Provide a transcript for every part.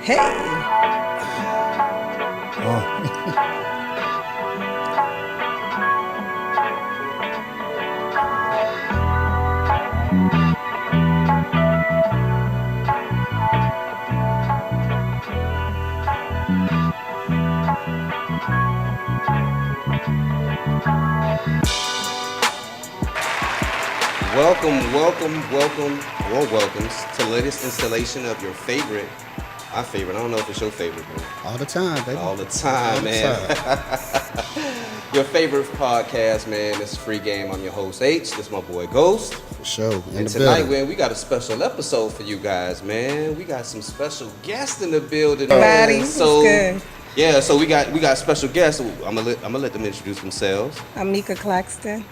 Hey. Welcomes to the latest installation of your favorite, my favorite. I don't know if it's your favorite, bro. All the time, baby. All the time, man. Your favorite podcast, man. This is Free Game. I'm your host, H. This is my boy, Ghost. For sure. And tonight, man, we got a special episode for you guys, man. We got some special guests in the building. Everybody, so good. Yeah, so we got special guests. I'm gonna let them introduce themselves. I'm Mika Claxton.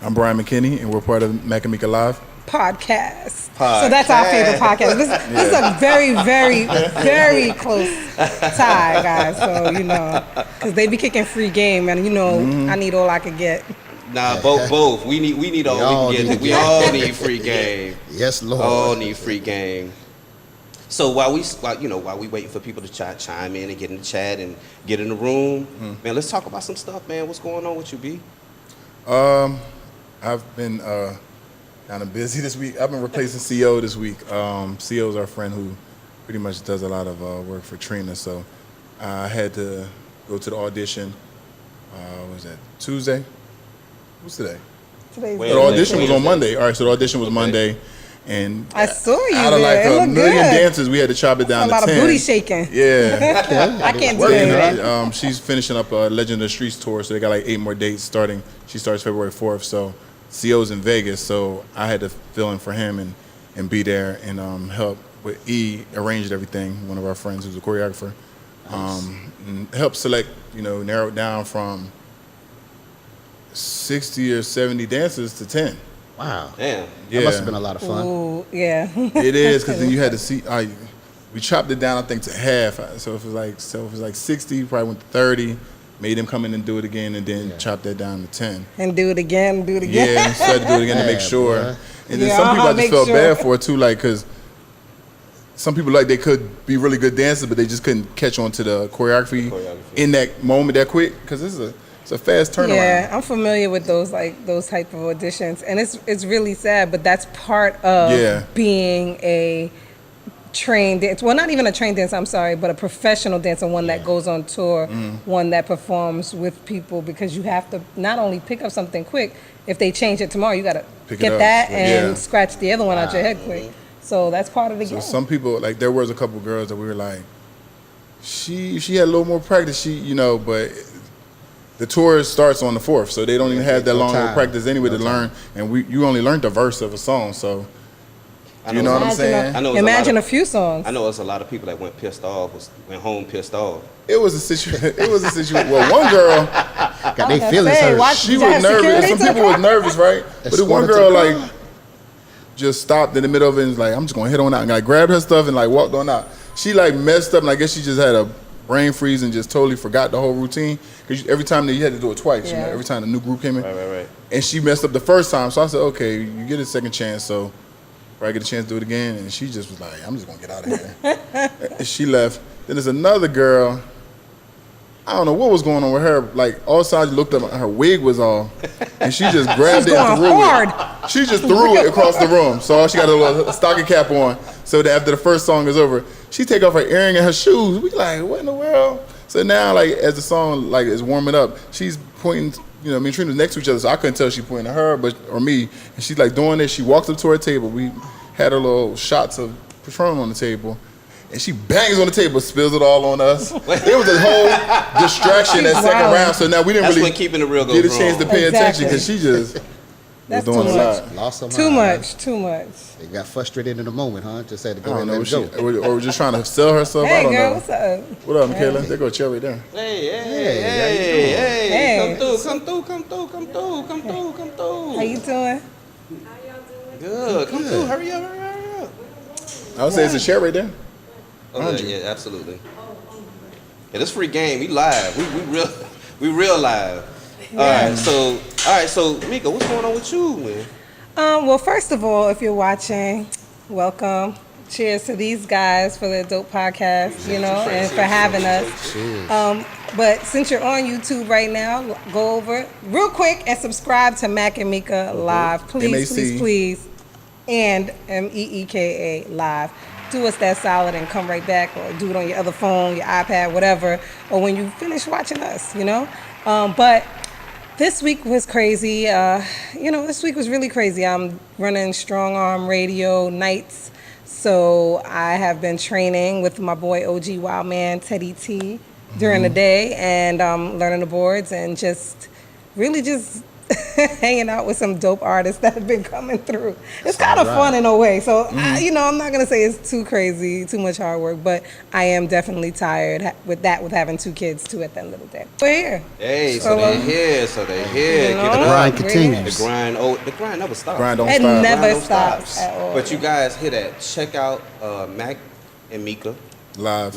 I'm Brian McKinney, and we're part of Mac and Mika Live. Podcast. So that's our favorite podcast. This is a very, very, very close tie, guys. So, because they be kicking Free Game, and I need all I could get. Nah, both. We need all we can get. We all need Free Game. Yes, Lord. All need Free Game. So while we waiting for people to chime in and get in the chat and get in the room, man, let's talk about some stuff, man. What's going on with you, B? I've been kind of busy this week. I've been replacing CO this week. CO is our friend who pretty much does a lot of work for Trina. So I had to go to the audition. What was that, Tuesday? What's today? The audition was on Monday. All right, so the audition was Monday. And I saw you out of there. like It a million looked good. dancers, we had to chop it down A lot to 10. of booty shaking. Yeah. I can't do that. She's finishing up a Legend of the Streets tour, so they got like 8 more dates starting. She starts February 4th, so CO's in Vegas, so I had to fill in for him and be there and help with E arranged everything, one of our friends who's a choreographer. And help select, narrow it down from 60 or 70 dancers to 10. Wow. Damn. That must have been a lot of fun. Ooh, yeah. It is, because then you had to see. We chopped it down, I think, to half. So if it was like 60, probably went to 30. Made them come in and do it again, and then chop that down to 10. And do it again. Yeah, and started to do it again to make sure. Boy. And then some people I just make felt sure. bad for too, like, because some people they could be really good dancers, but they just couldn't catch on to the choreography in that moment that quick, because it's a fast turnaround. Yeah, I'm familiar with those type of auditions, and it's really sad, but that's part of being a trained dancer. Well, not even a trained dancer, I'm sorry, but a professional dancer, one that goes on tour, one that performs with people, because you have to not only pick up something quick, if they change it tomorrow, you got to get that and scratch the other one out your head quick. So that's part of the game. So some people, like, there was a couple girls that we were like, she had a little more practice, but the tour starts on the 4th, so they don't even have that long of practice anyway to learn, and you only learned the verse of a song, so you know what I'm saying? Imagine a few songs. I know there's a lot of people that went home pissed off. It was a situation. Well, one girl, Got their feelings hurt. she was nervous. Some people was nervous, right? But the one girl, like, just stopped in the middle of it and was like, I'm just going to head on out. And I grabbed her stuff and, like, walked on out. She, like, messed up, and I guess she just had a brain freeze and just totally forgot the whole routine. Because every time you had to do it twice, every time the new group came in. Right. And she messed up the first time. So I said, okay, you get a second chance, so I get a chance to do it again. And she just was like, I'm just going to get out of here. And she left. Then there's another girl. I don't know what was going on with her. Like, all of a sudden, I looked up, her wig was off, and she just grabbed it and threw it. She just threw it across the room. So she got a little stocking cap on. So that after the first song is over, she take off her earring and her shoes. We like, what in the world? So now, like, as the song is warming up, she's pointing. Me and Trina was next to each other, so I couldn't tell if she pointing at her or me. And she's like doing this. She walks up to her table. We had her little shots of Patron on the table. And she bangs on the table, spills it all on us. It was a whole distraction that second round. So now we didn't really keeping it real get a chance to pay attention, because she just was doing a lot. Lost some Too mind, much. They got frustrated in the moment, huh? Just had to go I in don't there know. and go. Or just trying to sell herself. I Hey, don't girl, know. what's up? What up, Michaela? There go Cherry there. Hey. Hey. Come through. How you doing? Good. Come through. Hurry up. I would say it's a chair right there. Oh, yeah, absolutely. Yeah, this Free Game. We live. We real live. All right. So Mika, what's going on with you, man? Well, first of all, if you're watching, welcome. Cheers to these guys for the dope podcast, you know, and for having us. Cheers. But since you're on YouTube right now, go over real quick and subscribe to Mac and Mika Live. Please, MAC. please. And MEEKA Live. Do us that solid and come right back, or do it on your other phone, your iPad, whatever, or when you finish watching us, you know. But this week was crazy. This week was really crazy. I'm running Strong Arm Radio nights, so I have been training with my boy OG Wildman Teddy T during the day, and learning the boards and just really just hanging out with some dope artists that have been coming through. It's kind of fun in a way. So, I'm not going to say it's too crazy, too much hard work, but I am definitely tired with having 2 kids too at the end of the day. We're here. Hey, so they're here. You know, Give it The up. grind we're continues. The grind never stops. Grind don't It stop. never Grind don't stops at all. But you guys hit that. Check out Mac and Mika Live.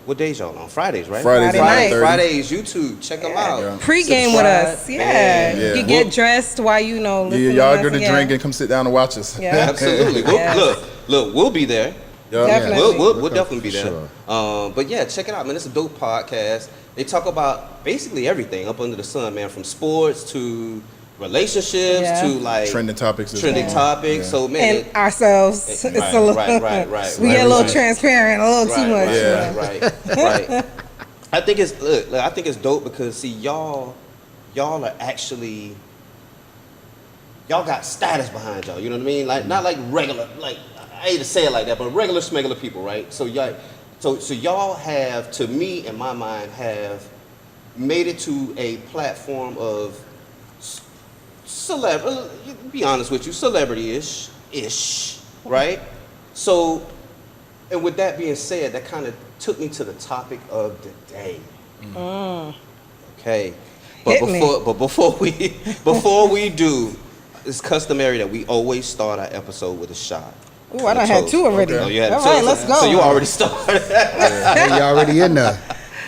What days y'all on? Fridays, right? Fridays at 9:30. Fridays, YouTube. Check them out. Yeah. Pre-game with us. Yeah. Yeah. You get dressed while you know. Yeah, listen y'all to get us. a drink and come sit down and watch us. Yeah. Absolutely. Yes. Look, we'll be there. Yeah. Definitely. We'll definitely be there. Sure. But yeah, check it out, man. It's a dope podcast. They talk about basically everything up under the sun, man. From sports to relationships Yeah. to like Trending topics. trending topics. So man, And ourselves. It's a little, right. We get a little Right. transparent, a little too much. Yeah. right. I think it's dope because see y'all are actually y'all got status behind y'all. You know what I mean? Like not like regular, like I hate to say it like that, but regular smegular people, right? So y'all have, to me in my mind, have made it to a platform of be honest with you, celebrity-ish, right? So, and with that being said, that kind of took me to the topic of the day. Okay, but before we do, it's customary that we always start our episode with a shot. Ooh, I done had 2 already. Okay. Oh, you had All two? right, let's go. So you already started. Hey, you already in there.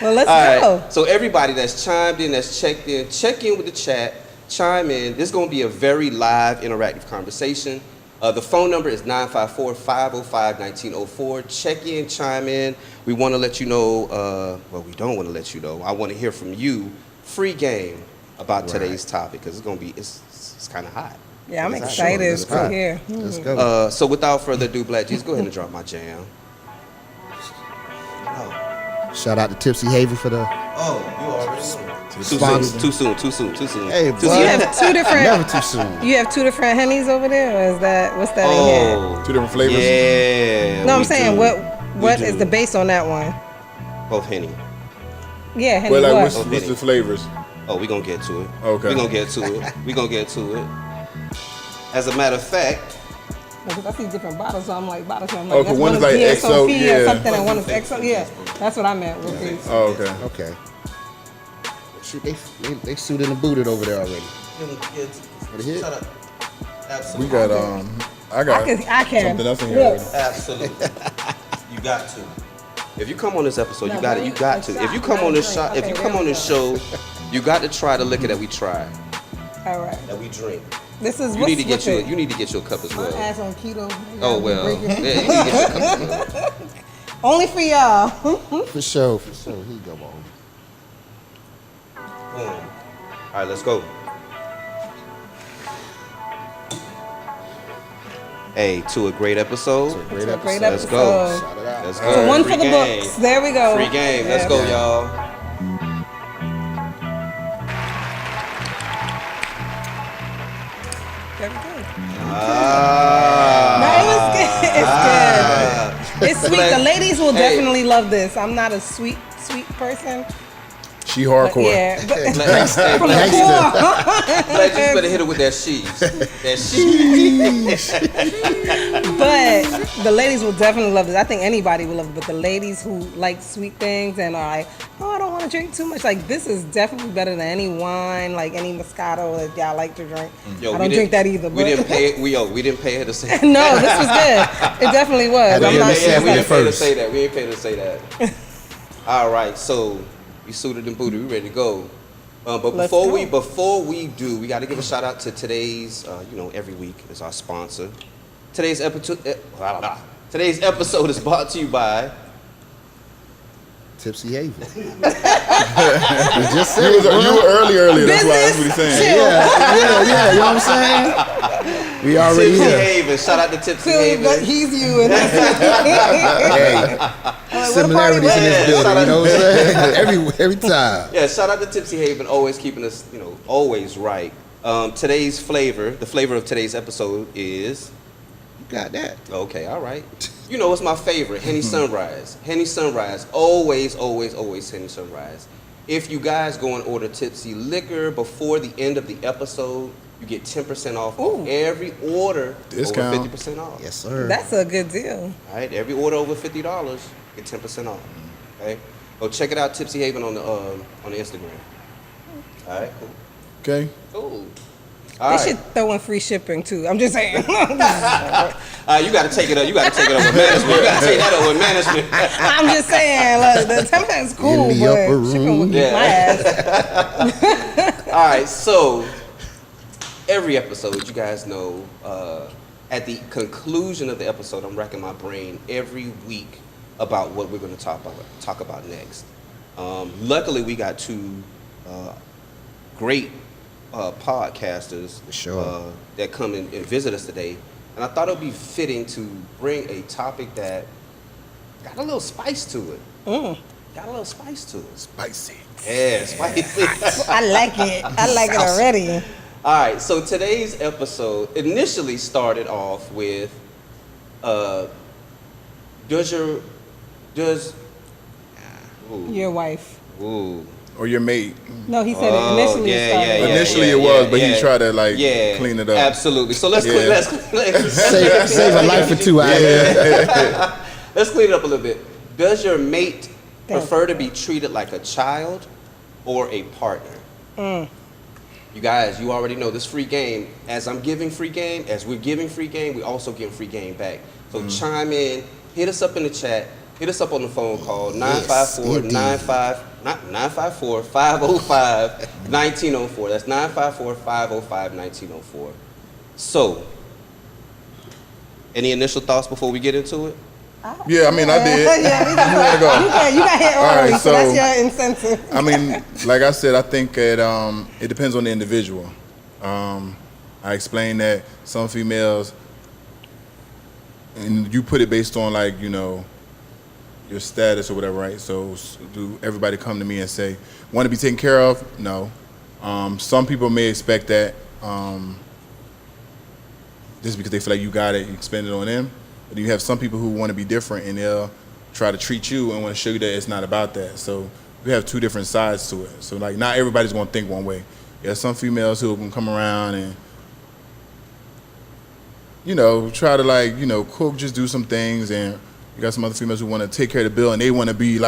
Well, let's All go. right. So everybody that's chimed in, that's checked in, check in with the chat. Chime in. This is going to be a very live, interactive conversation. The phone number is 954-505-1904. Check in, chime in. We want to let you know, we don't want to let you know. I want to hear from you, free game, about today's topic, because it's going to be, it's kind of hot. Yeah, I'm It's hot. excited Let's to go. hear. Let's go. So without further ado, Black Jesus, go ahead and drop my jam. Shout out to Tipsy Haven for the. Oh, you already know. Sponsor. Too soon. Hey, Too boy. You have 2 different. Never too soon. You have 2 different Hennies over there, or is that what's that in here? Oh, 2 different flavors. yeah. No, I'm we saying do. what We is do. the base on that one? Both Henny. Yeah, Henny. Well, like, what? what's the flavors? Oh, we gonna get to it. Okay. We gonna get to it. As a matter of fact, Because I see different bottles, so I'm like bottles. So I'm like, Oh, that's one is like VSOP XO, or yeah. something, and one is XO. Yeah, that's what I meant with these. Oh, okay. Okay. Shoot, they suited and booted over there already. hit? shut up. Absolutely. We got I got I can. something else in here. Look. already. Absolutely. You got to. If you come on this episode, No, you got it. You wait, got a to. shot, If you come not on a this drink. shot, if Okay, you there come on we this go. show, you got to try the liquor that we try, All right. that we drink. This is You need to get what's you. with You need to get your cup as it? My well. ass on keto. Oh well. Yeah, you need to get your cup as well. Only for y'all. For sure. Here you go, boy. Boom. All right, let's go. Hey, to a great episode. Great To a great episode. Let's go. episode. Shout it out. Let's So go. So one Free for the game. books. There we go. Free game. Let's Yeah. go, y'all. There we go. Ah. No, it's good. It's good. It's sweet. The ladies will Hey. definitely love this. I'm not a sweet person. She But hardcore. yeah. But Black, hey, from the Black, core. Black, you better hit it with that sheaves. That sheaves. But the ladies will definitely love this. I think anybody will love it. But the ladies who like sweet things and are like, oh, I don't want to drink too much. Like, this is definitely better than any wine, like any Moscato that y'all like to drink. Yo, I we don't drink that either. We but- didn't pay. We didn't pay her to say. No, this was good. It definitely was. We I'm didn't not pay- Yeah, we we didn't pay to first. say that. We ain't pay to say that. All right, so we suited and booted. We ready to go. But Let's before go. we do, we got to give a shout out to today's. Every week is our sponsor, Today's episode is brought to you by. Tipsy Haven. You just said it, You were early. That's what he's saying. Yeah. You know what I'm saying? We already Tipsy here. Haven. Shout out to Tipsy Clearly, but Haven. he's you. And Hey, similarities in this building. You know what I'm saying? Every time. Yeah, shout out to Tipsy Haven, always keeping us, always right. Today's flavor, the flavor of today's episode is. You got that. Okay, all right. You know, it's my favorite, Henny Sunrise. Henny Sunrise, always Henny Sunrise. If you guys go and order Tipsy Liquor before the end of the episode, you get 10% off of every order. Discount. Over 50% off. Yes, sir. that's a good deal. All right, every order over $50, get 10% off. Okay, go check it out, Tipsy Haven on the Instagram. All right, cool. Okay. Cool. They All right. should throw in free shipping too. I'm just saying. You got to take it up. You got to take it up with management. You got to take that up with management. I'm just saying. Look, the 10%'s cool, In the upper but shipping would room. kick my ass. All right, so every episode, you guys know, at the conclusion of the episode, I'm racking my brain every week about what we're going to talk about next. Luckily, we got two great podcasters Sure. that come and visit us today, and I thought it would be fitting to bring a topic that got a little spice to it. Got a little spice to it. Spicy. Yeah, spicy. I like it. I like it already. All right, so today's episode initially started off with, does Your wife. ooh. Or your mate. No, he said it initially. yeah, started. yeah, yeah. Initially it was, but he tried to clean it up. Absolutely. So let's Yeah. Save a life or two out here. let's clean it up a little bit. Does your mate prefer to be treated like a child or a partner? You guys, you already know this free game. As we're giving free game, we also give free game back. So chime in, hit us up in the chat, hit us up on the phone call, 954-505-1904. That's 954-505-1904. So, any initial thoughts before we get into it? Yeah, I mean, I did. Yeah, You wanna go? you got hit All early, right, so that's so- your incentive. I mean, like I said, I think it depends on the individual. I explained that some females, and you put it based on your status or whatever, right? So do everybody come to me and say, want to be taken care of? No. Some people may expect that just because they feel like you got it, you spend it on them. But you have some people who want to be different and they'll try to treat you and want to show you that it's not about that. So we have two different sides to it. So not everybody's going to think one way. There's some females who can come around and try to cook, just do some things, and you got some other females who want to take care of the bill and they want to be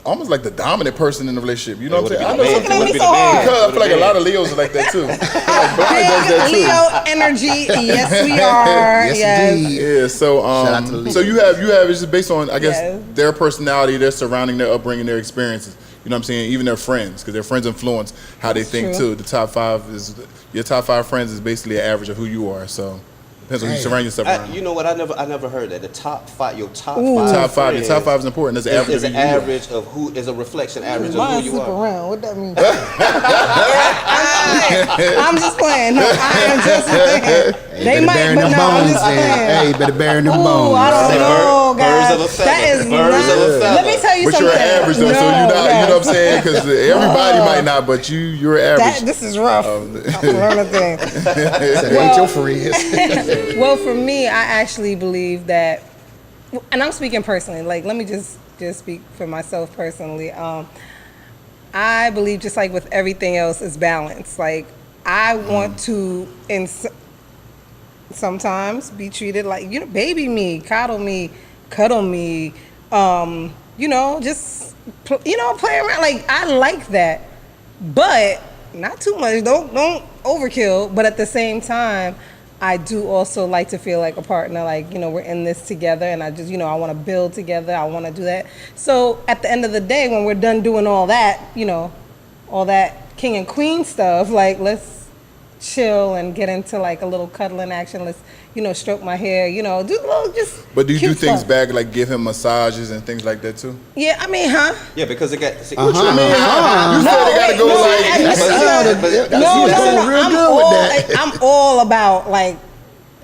almost like the dominant person in the relationship. You know what I'm saying? I know some Look at me people, so hard. because I feel like a lot of Leos are like that too. Brian does that too. Leo energy. Yes, we are. Yes, indeed. Yeah, so Shout out to the Leos. so you have it's just based on Yes. their personality, their surrounding, their upbringing, their experiences. You know what I'm saying? Even their friends, because their friends influence how they think true. too. Your top five friends is basically an average of who you are. So depends on who you Damn. surround yourself around. You know what? I never heard that. The top five, your top Ooh. five. Top five. Your friends top five is important. That's an average. is of an who you are. average of who is a reflection average of who Mine's you super are. round. What that mean? I'm just playing. No, I am just playing. They better might, bury but them no, I'm bones, just then. playing. Hey, better bury them Ooh, bones. I don't Say know, birds guys. of a feather. That is Birds of a not. feather. Let me tell you But something. you're an average though, so you're not. You know what I'm saying? Because everybody might not, but you're average. This is rough. I'm learning things. That ain't your friends. Well, for me, I actually believe that, and I'm speaking personally. Let me just speak for myself personally. I believe, just like with everything else, is balance. I want to, sometimes be treated like baby me, coddle me, cuddle me. Just play around. I like that, but not too much. Don't overkill. But at the same time, I do also like to feel like a partner. We're in this together, and I just I want to build together. I want to do that. So at the end of the day, when we're done doing all that, all that king and queen stuff, let's chill and get into like a little cuddling action. Let's, stroke my hair, do a little just. But do you do cute things stuff. back, like give him massages and things like that too? Yeah, I mean, huh? Yeah, because it got. See, You said they gotta go I'm all about like.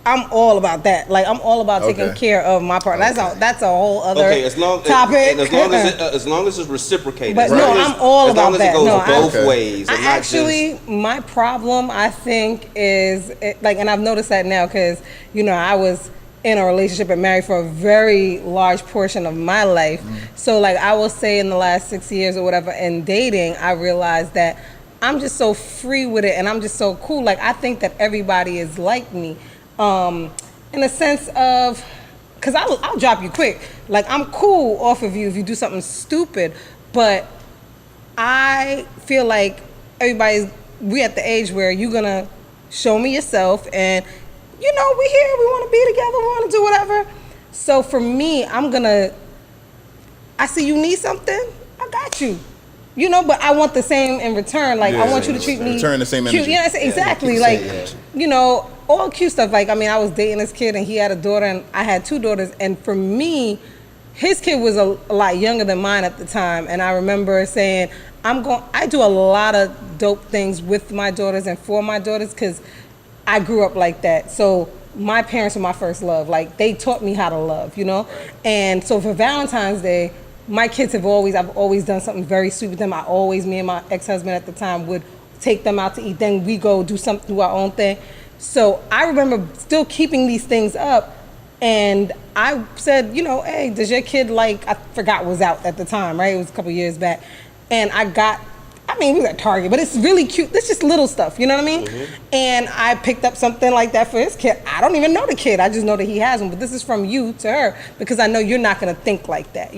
I'm all about that. Like I'm all about taking care of my part. That's a whole other topic. As long as it's reciprocated. But no, I'm all about that. As long as it goes both ways. And my problem, I think, is and I've noticed that now because I was in a relationship and married for a very large portion of my life. So like I will say in the last 6 years or whatever in dating, I realized that I'm just so free with it and I'm just so cool. Like I think that everybody is like me. In a sense of, because I'll drop you quick. Like, I'm cool off of you if you do something stupid, but I feel like we at the age where you're going to show me yourself and, we here, we want to be together, we want to do whatever. So for me, I see you need something, I got you. But I want the same in return. Like, I want you to treat me return the same cute. energy. Yeah, exactly. All cute stuff. Like, I mean, I was dating this kid and he had a daughter and I had 2 daughters. And for me, his kid was a lot younger than mine at the time. And I remember saying, I do a lot of dope things with my daughters and for my daughters because I grew up like that. So my parents were my first love. Like, they taught me how to love, And so for Valentine's Day, I've always done something very sweet with them. Me and my ex-husband at the time would take them out to eat. Then we go do our own thing. So I remember still keeping these things up. And I said, hey, does your kid I forgot what was out at the time, right? It was a couple years back. And we were at Target, but it's really cute. It's just little stuff, you know what I mean? Mm-hmm. And I picked up something like that for his kid. I don't even know the kid. I just know that he has one. But this is from you to her because I know you're not going to think like that,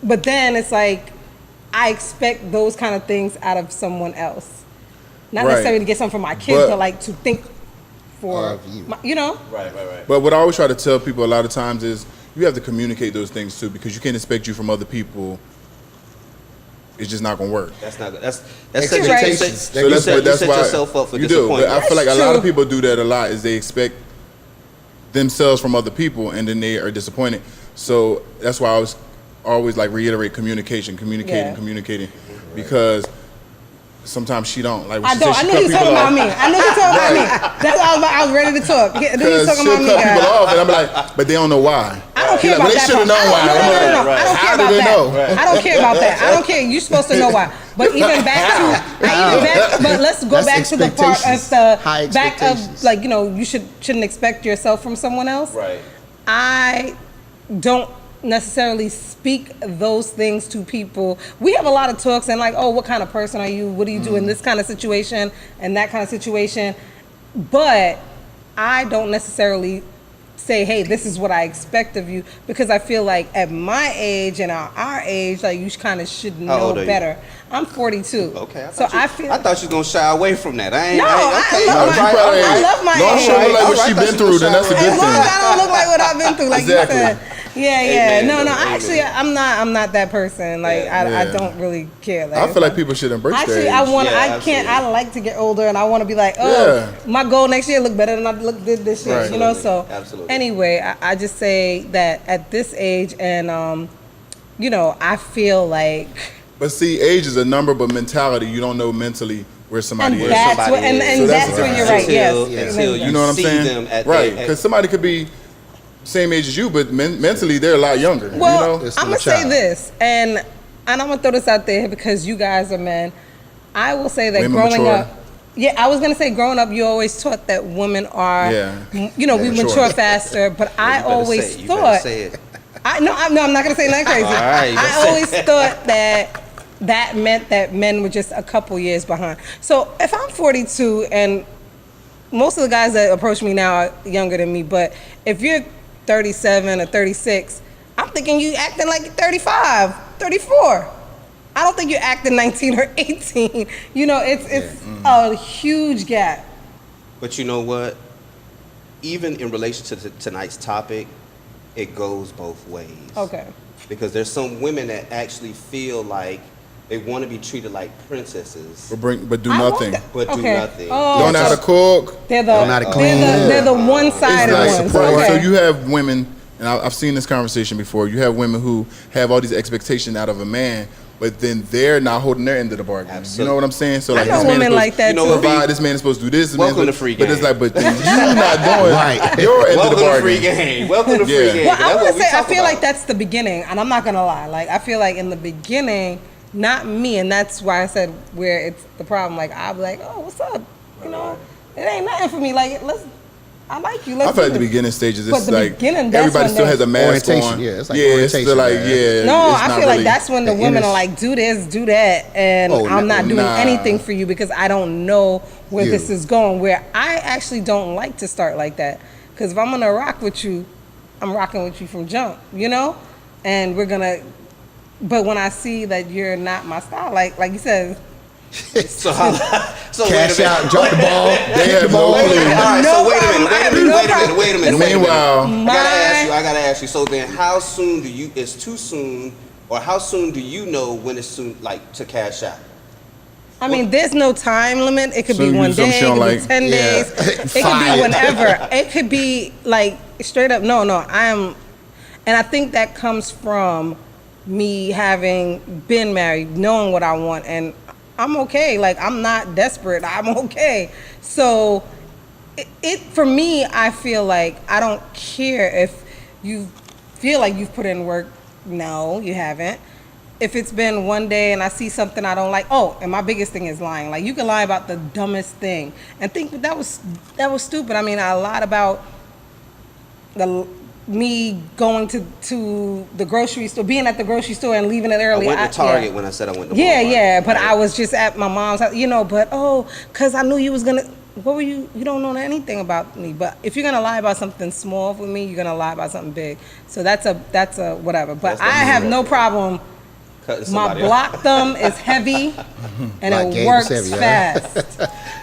But then it's like, I expect those kind of things out of someone else. Not necessarily to get something for my kid, but to think for you. Right. But what I always try to tell people a lot of times is you have to communicate those things too, because you can't expect you from other people. It's just not gonna work. That's not. That's expectations. So you set yourself up for disappointment. But I feel like a lot of people do that a lot. Is they expect themselves from other people, and then they are disappointed. So that's why I was always reiterate communicating, because sometimes she don't. Like I don't. I knew you were talking about me. That's why I was ready to talk. I knew you were talking about me. She'll cut people off, and I'm like, but they don't know why. I don't care about that. They should have known why. No. I don't care about that. I don't care about that. I don't care. You're supposed to know why. But even but let's go back to the part of you shouldn't expect yourself from someone else. Right. I don't necessarily speak those things to people. We have a lot of talks and what kind of person are you? What do you do in this kind of situation and that kind of situation? But I don't necessarily say, hey, this is what I expect of you, because I feel like at my age and our age, you kind of should know better. I'm 42. Okay. I thought you was gonna shy away from that. I love my age. Don't show her what she's been through, then that's a good thing. As long as I don't look like what I've been through, like exactly. you said. Yeah. Amen. No. Actually, I'm not that person. I don't really care. I feel like people should embrace actually, that. I like to get older, and I want to be my goal next year look better than I did this year. Right. So absolutely. Anyway, I just say that at this age, and I feel like. But see, age is a number, but mentality, you don't know mentally where somebody is. That's where you're right. Until you know what I'm saying? Them at right, because somebody could be same age as you, but mentally they're a lot younger. Well, I'm gonna say this, and I'm gonna throw this out there because you guys are men. I will say that growing up, I was gonna say growing up, you always taught that women are, we mature faster. But I always thought, I'm not gonna say nothing crazy. I always thought that meant that men were just a couple years behind. So if I'm 42 and most of the guys that approach me now are younger than me, but if you're 37 or 36, I'm thinking you acting like you're 35, 34. I don't think you're acting 19 or 18. It's a huge gap. But you know what? Even in relation to tonight's topic, it goes both ways. Okay. Because there's some women that actually feel like They want to be treated like princesses, But do I want nothing. that. but do Okay. nothing. Oh, Don't know how to cook. they're the Don't know how to clean. they're the one-sided It's like ones. surprise. Okay. So you have women, and I've seen this conversation before. You have women who have all these expectations out of a man, but then they're not holding their end of the bargain. Absolutely. You know what I'm saying? So like, I know this man is women supposed like that You know too. what, B? provide. This man is supposed to do this. This man is Welcome to supposed- free But it's game. like, but then you not doing Right. your end Welcome of the to bargain. free game. Welcome to free Yeah. game. Well, That's I what want we to say, I talk feel like about. that's the beginning, and I'm not gonna lie. Like, I feel like in the beginning, not me, and that's why I said where it's the problem. Like, I'll be like, oh, what's up? You know, it ain't nothing for me. Like, I like you. Let's I feel do like the this. beginning stages, But it's the like beginning, that's everybody when still they- has a mask Orientation, on. yeah, it's like it's still orientation, like, man. yeah. No, it's I not feel really, like that's when the the women inner- are like, do this, do that, and Oh, I'm not doing nah. anything for you because I don't know where You. this is going. Where I actually don't like to start like that, because if I'm gonna rock with you, I'm rocking with you from jump, you know, and we're gonna. But when I see that you're not my style, like you said, So Cash out, drop the ball. They have no Wait a minute. clue. All right. No So wait a problem. minute. I have Wait a no minute. problem. Wait a minute. Wait a minute. Meanwhile, I gotta ask you. So then, how soon do you? It's too soon, or how soon do you know when it's soon, like to cash out? I mean, there's no time limit. It could So be you one do something day, it she could don't be like? 10 Yeah. days, it could be Fine. whenever. It could be like straight up, no, I am, and I think that comes from me having been married, knowing what I want, and I'm okay. Like, I'm not desperate. I'm okay. So it for me, I feel like I don't care if you feel like you've put in work. No, you haven't. If it's been one day and I see something I don't like, oh, and my biggest thing is lying. Like, you can lie about the dumbest thing and think that was stupid. I mean, I lied about me going to the grocery store, being at the grocery store and leaving it I early. went to Target yeah. when I said I went to Yeah, Walmart. yeah, but Right. I was just at my mom's house, you know, but because I knew you was gonna, what were you don't know anything about me, but if you're gonna lie about something small with me, you're gonna lie about something big. So that's a whatever. But That's I have no disrespectful. problem. Cutting My somebody off. block thumb is heavy and Block it game works is heavy, huh? fast.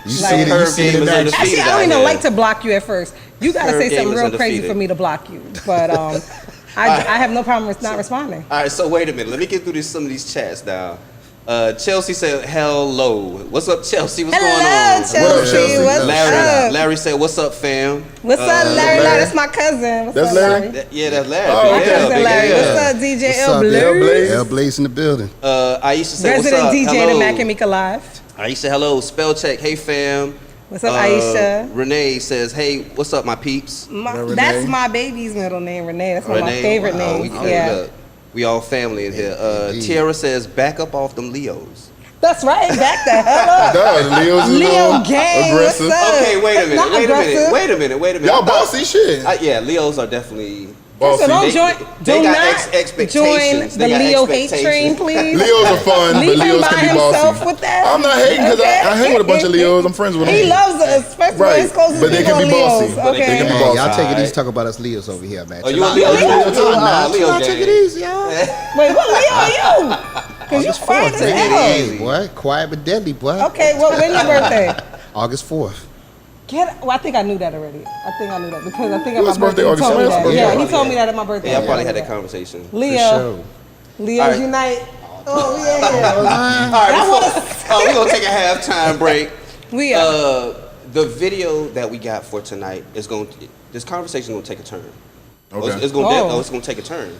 You Like- see it, you Curve see it game in is action. undefeated. Actually, I don't out even here. like to block you at first. You gotta Curve say game something is real crazy undefeated. for me to block you. But I have no problem with not responding. All right, so wait a minute. Let me get through some of these chats now. Chelsea said, hello. What's up, Chelsea? What's going on? Hello, Chelsea. Chelsea? What's Larry, up? Larry said, what's up, fam? What's up, Larry? Larry? That's my cousin. What's That's up, Larry? Yeah, that's Larry. Oh, Big okay. L, Cousin Big Larry. L. What's up, DJ What's L up, Blaze? L Blaze in the building. Aisha said, Resident what's up? DJ Hello. to Mac and Mika Live. Aisha, hello. Spell check. Hey, fam. What's up, Aisha? Renee says, hey, what's up, my peeps? Renee? That's my baby's middle name, Renee. That's one of my Renee. favorite Wow, names. we, Yeah. look, we all family in here. Indeed. Tiara says, back up off them Leos. That's right. Back the hell up. Duh, Leo's a Leo little gang. aggressive. What's up? Okay, wait a minute. Not Wait a aggressive. minute. Wait a minute. Wait a minute. Y'all bossy shit. Yeah, Leos are definitely. Bossy. So don't They- join. they Do got not expectations. join They the got Leo hate expectations. train, please. Leos are fun, but Leave him Leos by can be himself bossy. with that. I'm not hating because I hang with a bunch of Leos. I'm friends with them. He loves us, especially Right, his closest but they people can be are bossy. Leos. But they Okay. can be Man, bossy. y'all take it Alright. easy. Talk about us Leos over here, man. Oh, you a Leo? Chill You out. a Chill Leo? out. Leo Chill out. Take it gang. easy, y'all. Wait, what Leo are you? Because you August fine 4th, as man. hell. Easy. Hey, boy. Quiet but deadly, boy. Okay, well, when's your birthday? August 4th. Well, I think I knew that already. I think I knew that because I think at Whose my birthday birthday? he told me August that. 1st? Yeah, Yeah. he told me that at my birthday. Yeah, I probably Yeah. had that conversation. Leo, For sure. Leos All right. unite. Oh, we in here. All right, we're gonna take a halftime break. We are. The video that we got for tonight is this conversation is gonna take a turn. Okay. It's gonna Oh. it's gonna take a turn.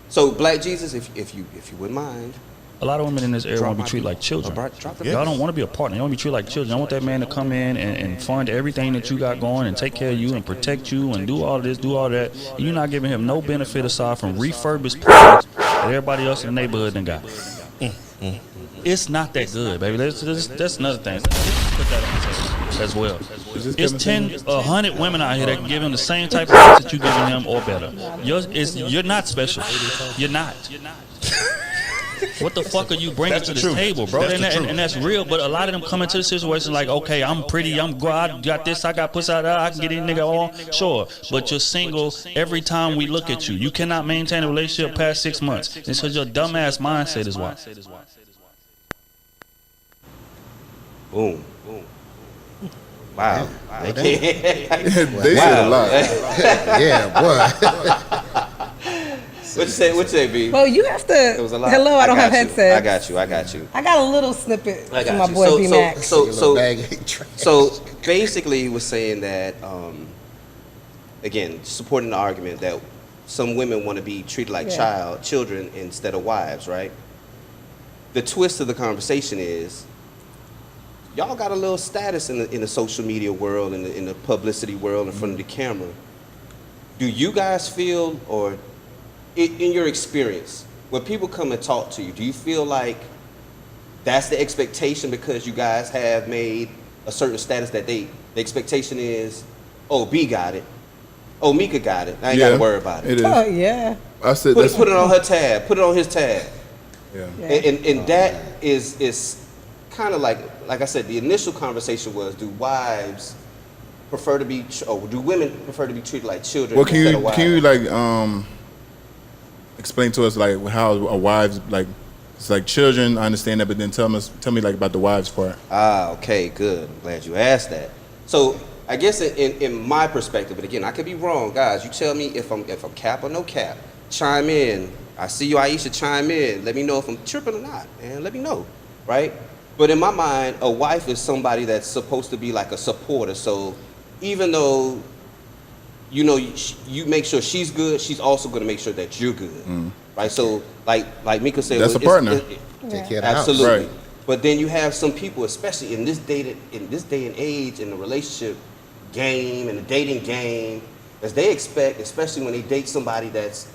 So, Black Jesus, if you wouldn't mind, A lot of women in this area Drop want to my be treated like beat. children. Drop the Y'all beat. don't want to be a partner. You want to be treated like children. I want that man to come in and fund everything that you got going and take care of you and protect you and do all this, do all that. And you're not giving him no benefit aside from refurbished products that everybody else in the neighborhood done got. It's not that good, baby. That's another thing. Let's put that on the table as well. this It's Kevin 100 women out here that can give him the same type of things that you're giving him or better. You're not special. You're not. What the fuck are you bringing to this table, bro? And that's real. But a lot of them come into the situation like, okay, I'm pretty, I'm God, got this, I got pussy out there, I can get any nigga on. Sure, but you're single every time we look at you. You cannot maintain a relationship past 6 months. It's because your dumbass mindset is why. boom. Wow. They said a lot. Yeah, boy. What you say, B? Well, you have to. It was a lot. Hello, I don't have got you. headsets. I got you. I got a little snippet I from got my you. boy B Max. So basically, he was saying that, again, supporting the argument that some women want to be treated like children instead of wives, right? The twist of the conversation is, y'all got a little status in the social media world, in the publicity world, in front of the camera. Do you guys feel, or in your experience, when people come and talk to you, do you feel like that's the expectation because you guys have made a certain status that the expectation is, oh, B got it, oh, Mika got it, I ain't got to worry about it. It is. Oh yeah. I said Put it on her tab, put it on his tab. Yeah. And that is kind of like I said, the initial conversation was, do wives prefer to be, or do women prefer to be treated like children instead of wives? Can you like explain to us like how a wives, like, it's like children, I understand that, but then tell me like about the wives part. Okay, good. I'm glad you asked that. So I guess in my perspective, but again, I could be wrong, guys. You tell me if I'm cap or no cap. Chime in. I see you, Aisha. Chime in. Let me know if I'm tripping or not, and let me know, right? But in my mind, a wife is somebody that's supposed to be like a supporter. So even though, you know, you make sure she's good, she's also going to make sure that you're good, right? So like Mika said, that's a partner. Take care of the absolutely. house. Right. But then you have some people, especially in this day and age, in the relationship game and the dating game, as they expect, especially when they date somebody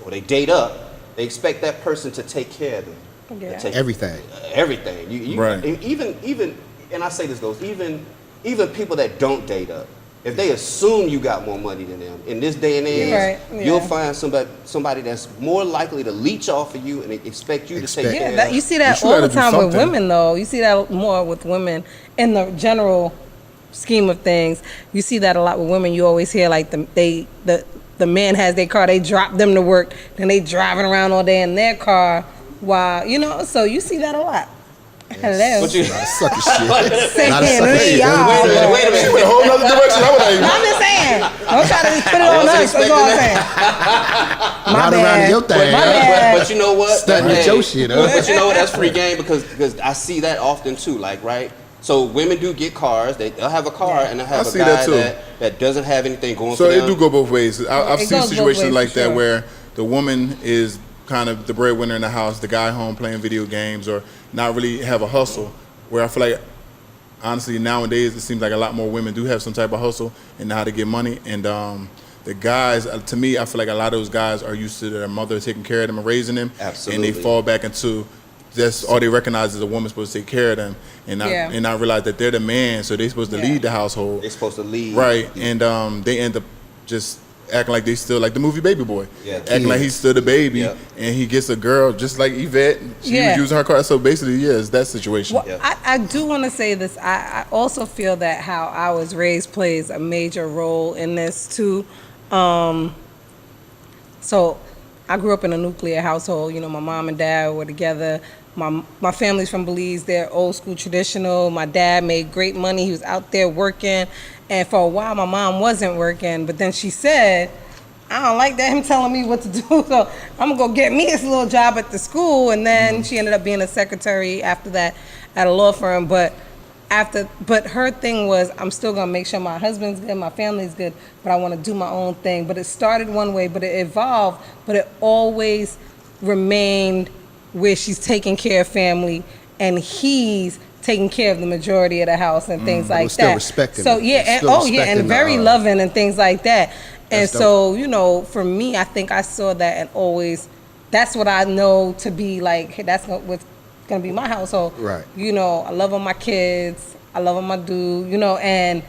or they date up, they expect that person to take care of them. Yeah. Everything. Everything. You Right. Even, and I say this goes, even people that don't date up, if they assume you got more money than them in this day and age, Right, you'll yeah. find somebody that's more likely to leech off of you and expect you to take care Yeah, of. you see that You all the gotta do time with something. women, though. You see that more with women in the general scheme of things. You see that a lot with women. You always hear like the man has their car, they drop them to work, then they driving around all day in their car, while so you see that a lot. Hello. What you, Sucker shit. Saying, Not a sucker "Hey, shit. y'all." wait a minute. She went a whole nother direction. I was like, I'm just saying. Don't try to put it on wasn't us. That's all I'm saying. My Not bad. around your thing. My bad. But you know what? Stunting with your shit, huh? But you know what? That's free game because I see that often too. Like, right? So women do get cars. They'll have a car and they'll have I a see guy that too. that doesn't have anything going so for them. it do go both ways. I've It seen goes both situations ways, like for that sure. where the woman is kind of the breadwinner in the house, the guy home playing video games or not really have a hustle. Where I feel like, honestly, nowadays it seems like a lot more women do have some type of hustle and know how to get money. And the guys, to me, I feel like a lot of those guys are used to their mother taking care of them and raising them. Absolutely. And they fall back into that's all they recognize is a woman's supposed to take care of them and not realize that they're the man, so they're supposed to lead the household. They're supposed to lead. Right, and they end up just acting like they still like the movie Baby Boy. Yeah. Acting like he's still the baby, Yep. and he gets a girl just like Yvette. She was using her car. So basically, it's that situation. Well, I do want to say this. I also feel that how I was raised plays a major role in this too. So I grew up in a nuclear household. You know, my mom and dad were together. My family's from Belize. They're old school traditional. My dad made great money. He was out there working. And for a while, my mom wasn't working. But then she said, I don't like that him telling me what to do. So I'm going to go get me this little job at the school. And then she ended up being a secretary after that at a law firm. But her thing was, I'm still going to make sure my husband's good, my family's good, but I want to do my own thing. But it started one way, but it evolved. But it always remained where she's taking care of family and he's taking care of the majority of the house and things like still that. respecting So it. yeah, and Still and respecting very the, loving and things like that. And That's so, for me, I think I saw that and always, that's what I know to be like, hey, that's what's gonna be my household. Right. I love on my kids, I love on my dude, and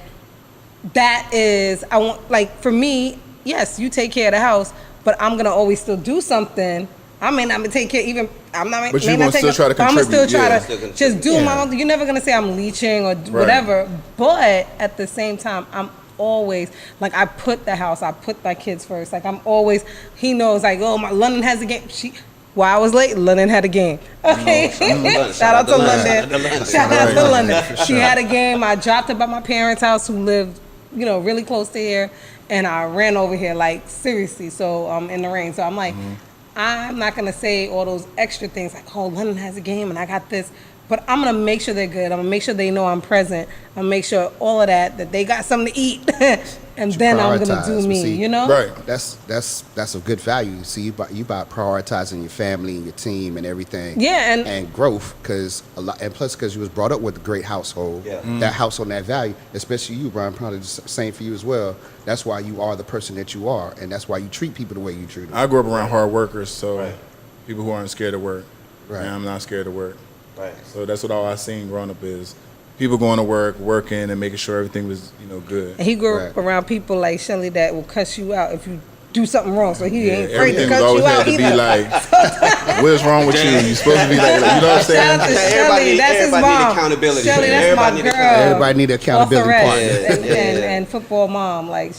that is, I want, like, for me, yes, you take care of the house, but I'm gonna always still do something. I may not take care, I'm not. But you're gonna still try to I'm gonna still contribute, try yeah. to Still just do contribute. my own. You're never gonna say I'm leeching or whatever. But at the same time, I'm always like, I put the house, I put my kids first. Like I'm always. He knows, like, oh, my London has a game. While I was late, London had a game. Okay, shout out to London. Shout out to London. She had a game. I dropped her by my parents' house, who lived, really close to here, and I ran over here, like, seriously. So in the rain. So I'm like, I'm not gonna say all those extra things like, oh, London has a game and I got this. But I'm gonna make sure they're good. I'm gonna make sure they know I'm present. I'm gonna make sure all of that they got something to eat, and then I'm gonna do prioritize. me. See, You know? Right. That's a good value. See, you about prioritizing your family and your team and everything. Yeah, and growth, because and plus because you was brought up with a great household. Yeah. That household and that value, especially you, Brian. Probably the same for you as well. That's why you are the person that you are, and that's why you treat people the way you treat them. I grew up around hard workers, so Right. people who aren't scared of work. Right. And I'm not scared of work. Right. So that's what all I seen growing up is people going to work, working, and making sure everything was, good. And he grew up Right. around people like Shelly that will cuss you out if you do something wrong. So he ain't afraid to Everything cut was always you had out to be either. like, what's wrong with you? You supposed to be like, you know what I'm Shout out to saying? Shelly. That's his everybody need mom. accountability. Shelly, that's Everybody my need girl. accountability. Everybody need an accountability Authoress partner. and football mom. Like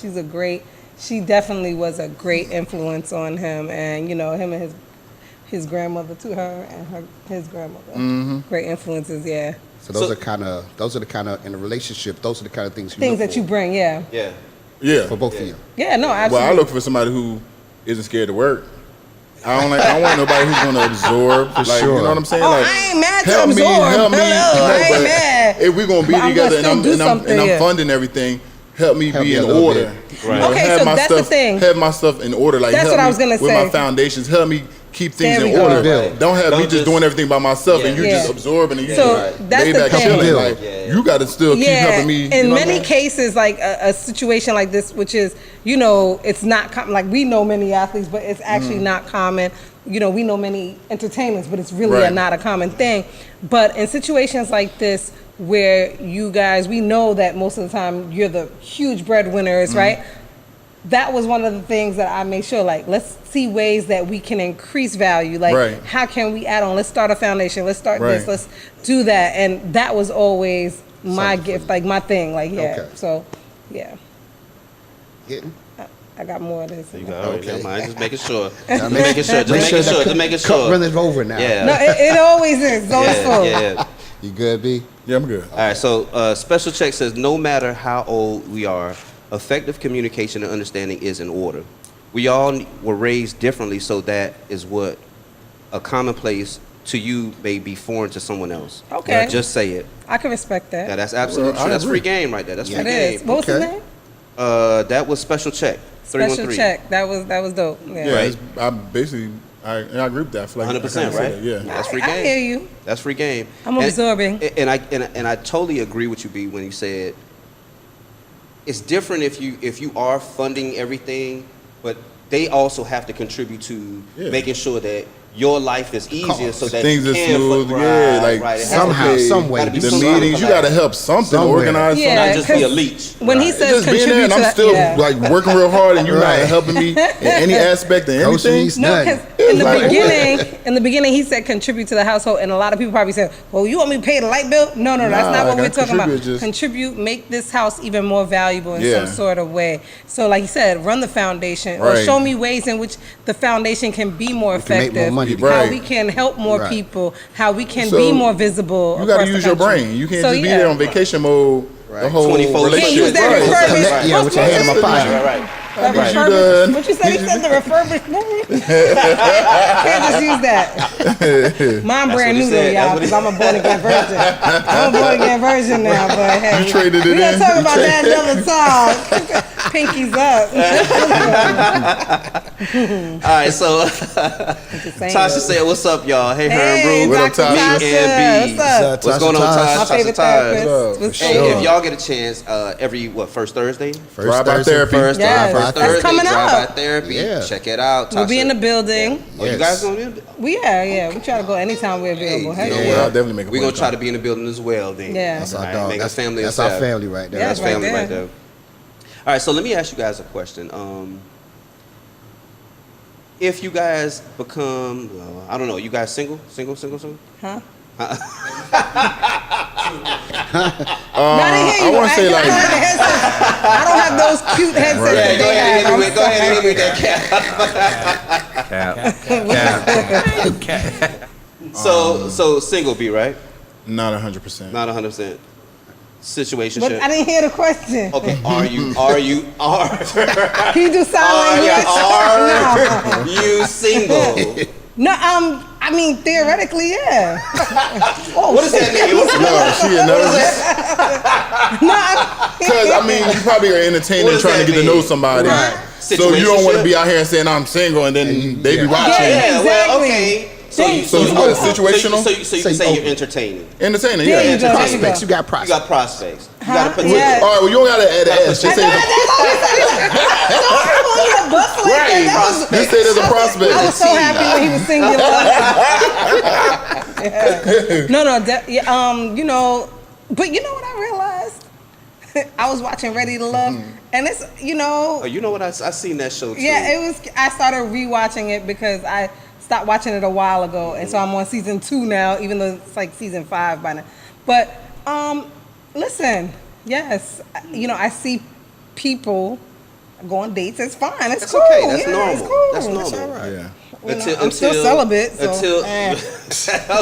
she definitely was a great influence on him, and him and his grandmother to her and his grandmother. Mm-hmm. Great influences, yeah. So those are the kind of in a relationship. Those are the kind of things you Things look that you bring, yeah. Yeah. Yeah. for both of you. Yeah, no, absolutely. Well, I look for somebody who isn't scared to work. I don't want nobody who's going to absorb. Like, sure. You know what I'm saying? Oh, like, I ain't mad to help me, absorb. help me. Hello, I ain't but mad. If we're going to be But I'm gonna together and still do something, I'm yeah. funding everything, help me Help be me a in little order. bit. Right. know, Okay, have so my that's the stuff, thing. Have my stuff in order. Like, That's help what I me was gonna with say. my foundations. Help me keep things There in we go. order. Build. Don't have me Don't just just- doing everything by myself and you Yeah. just absorbing and you So just that's lay the back thing. chilling. Build. Like, Yeah. you got to still keep helping me. In you know what I many mean? cases, like a situation like this, which is, it's not like we know many athletes, but it's actually not common. We know many entertainers, but it's really Right. not a common thing. But in situations like this, where you guys, we know that most of the time you're the huge breadwinners, right? That was one of the things that I made sure, like, let's see ways that we can increase value. Like, Right. how can we add on? Let's start a foundation. Let's start this. Right. Let's do that. And that was always my Something for gift, you. like my thing. Like, yeah. Okay. So, yeah, Getting? I got more of this. You got all right. Okay. Never mind. Just making sure. Now, Just making sure. Just making Cup sure. running over now. Yeah. No, it always is. It's always full. Yeah. You good, B? Yeah, I'm good. All right, so Special Check says, no matter how old we are, effective communication and understanding is in order. We all were raised differently, so that is what a commonplace to you may be foreign to someone else. Okay. Just say it. I can respect that. Yeah, that's absolutely Well, I true. That's agree. free game right there. That's Yeah. free It is. game. What was his Okay. name? That was Special Check. Special 313. check. That was dope. Yeah. Yeah, Right. I agree with that. I feel like 100%, I kinda right? said that, yeah. That's free I game. hear you. That's free game. I'm absorbing. And I totally agree with you, B, when you said it's different if you are funding everything, but they also have to contribute to Yeah. making sure that your life is easier, so that Things you are can smooth. right, Yeah, like right. It has to somehow, be- some way. gotta be The some meetings, you got to collaboration. help something, Somewhere. organize Yeah. Not just be a 'cause leech. When he Right. says Just being there contribute and to I'm that, still yeah. like working real hard and you're Right. not helping me in any aspect of anything. Groceries, No, none. because in the Like, beginning, he said contribute to the household, and a lot of people probably said, "Well, you want me to pay the light bill?" No, that's Nah, not what we're that talking about. contribute is just- Contribute, make this house even more valuable in Yeah. some sort of way. So, like you said, run the foundation, or Right. show me ways in which the foundation can be more can make effective. more money How Right. we can help more Right. people. How we can So, be more visible. You got across to the use your country. brain. You can't So, just be yeah. there on vacation mode the Right. whole 24/7. relationship. Can't use that Right. refurbished. Right. Yeah, with your hand in my pocket. Right. I need you Refurbished- to- What you said? He said the refurbished. Can't just use that. Mine That's brand what he new though, said. y'all, That's what because he- I'm a born again virgin. I'm a born again virgin now, but hey, You traded it we gonna in. talk You about that another time. Pinkies up. All right, so Just saying. Tasha said, "What's up, y'all? Hey, Hey, Herm Brew. What up, Dr. Tasha? Tasha. B. What's up? What's going on, Tasha? My favorite therapist. What's What's up? Hey, going if on? y'all get a chance, every first Thursday, First Drive-by Thursday. therapy. first Yes, first that's Thursday, coming drive-by up. therapy. Yeah. Check it out. We'll be Tasha. in the building. Oh, you Yes. guys gonna be? We we try to go anytime we're available. Hey, Heck you know yeah. I'll definitely make a We're point gonna of try time. to be in the building as well. Then Yeah. That's All our right, dog. make a family. That's of our seven. family right there. Yeah. That's right family there. right there. All right, so let me ask you guys a question. If you guys become, I don't know, you guys single? Huh? I I didn't hear you. want to say I don't like, have the headsets. I don't have those cute headsets Right. that Yeah, go they ahead, have. I'm hit me sorry. with that cap. So single B, right? not 100%. Not 100%. Situationship. But I didn't hear the question. Okay, are you? Can you do sign Are language? you? Are? No. You single. No, I mean theoretically, yeah. What does that mean? No, she a nervous. Because I mean, you probably are entertaining, What does trying to that get to know mean? somebody. Right. So you don't want to Situationship? be out here saying I'm single and then they be watching. Yeah, well, Exactly. okay. So you what, situational? So you can say you're entertaining. Entertaining, There yeah. you go. Prospects. You got You prospects. got prospects. You got a Huh? potential. Yeah. All right, well, you don't got to add an S. Just say, just say there's a prospect. I was so happy when he was singular. Yeah. No, you know, but you know what I realized? I was watching Ready to Love, and it's, you know. Oh, you know what? I seen that show too. Yeah, I started rewatching it because I stopped watching it a while ago, and so I'm on season 2 now, even though it's like season 5 by now. But listen, yes, you know, I see people go on dates. It's fine. It's That's cool. okay. That's yeah, normal. It's cool. That's normal. It's All right. Yeah. You know, I'm still celibate, so,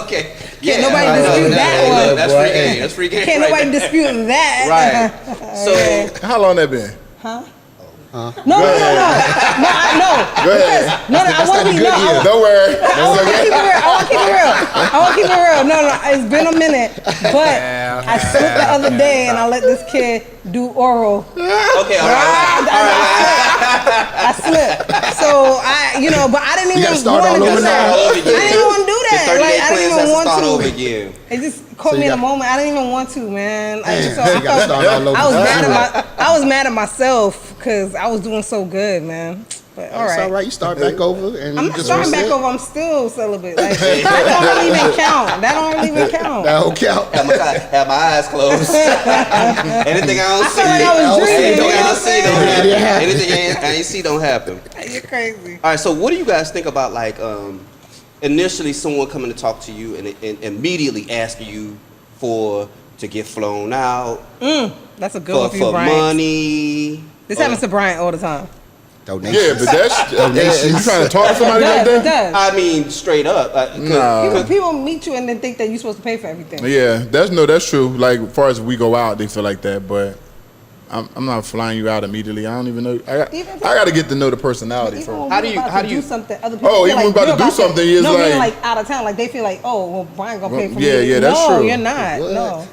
Okay. Yeah. nobody I know. dispute that one. That's free game. That's free game. Can't right nobody there. dispute that. Right. So How long that been? No. No, Go ahead. I want to be, no, Don't worry. I want to keep it real. No, it's been a minute. But I slipped the other day and I let this kid do oral. okay, all right. I slipped. So but I didn't even gotta start want to all do over that. now. I didn't even want to do that. The 30-day Like, I cleanse didn't has even to want start over to. again. It just caught me in a moment. I didn't even want to, man. I You gotta start all over. I was mad at myself because I was doing so good, man. But all It's right. all right. You start back over, and I'm you not just starting back reset. over. I'm still celibate. Like, that don't really even count. That don't really even count. That don't count. Have my eyes closed. Anything I don't see. felt like I was dreaming, Anything you know I what don't I'm see saying? don't happen. It happened. Anything I ain't see don't happen. You're crazy. All right. So what do you guys think about like initially someone coming to talk to you and immediately asking you to get flown out That's a good one for you, for Brian. money? This happens to Brian all the time. Donations. Yeah, but that's you trying to talk to somebody like It that? does. I mean, straight up. Nah. People meet you and then think that you're supposed to pay for everything. Yeah, that's true. Like, as far as we go out, they feel like that, but I'm not flying you out immediately. I don't even know. I got to get to know the personality Even first. when How we're do you- about how to do you- do something? Other people Oh, feel even when like we're about you're to do something, it's no, like- meaning like out of town. Like they feel like, oh, well, Brian gonna pay for me. Yeah, that's no, true. you're not. What? No.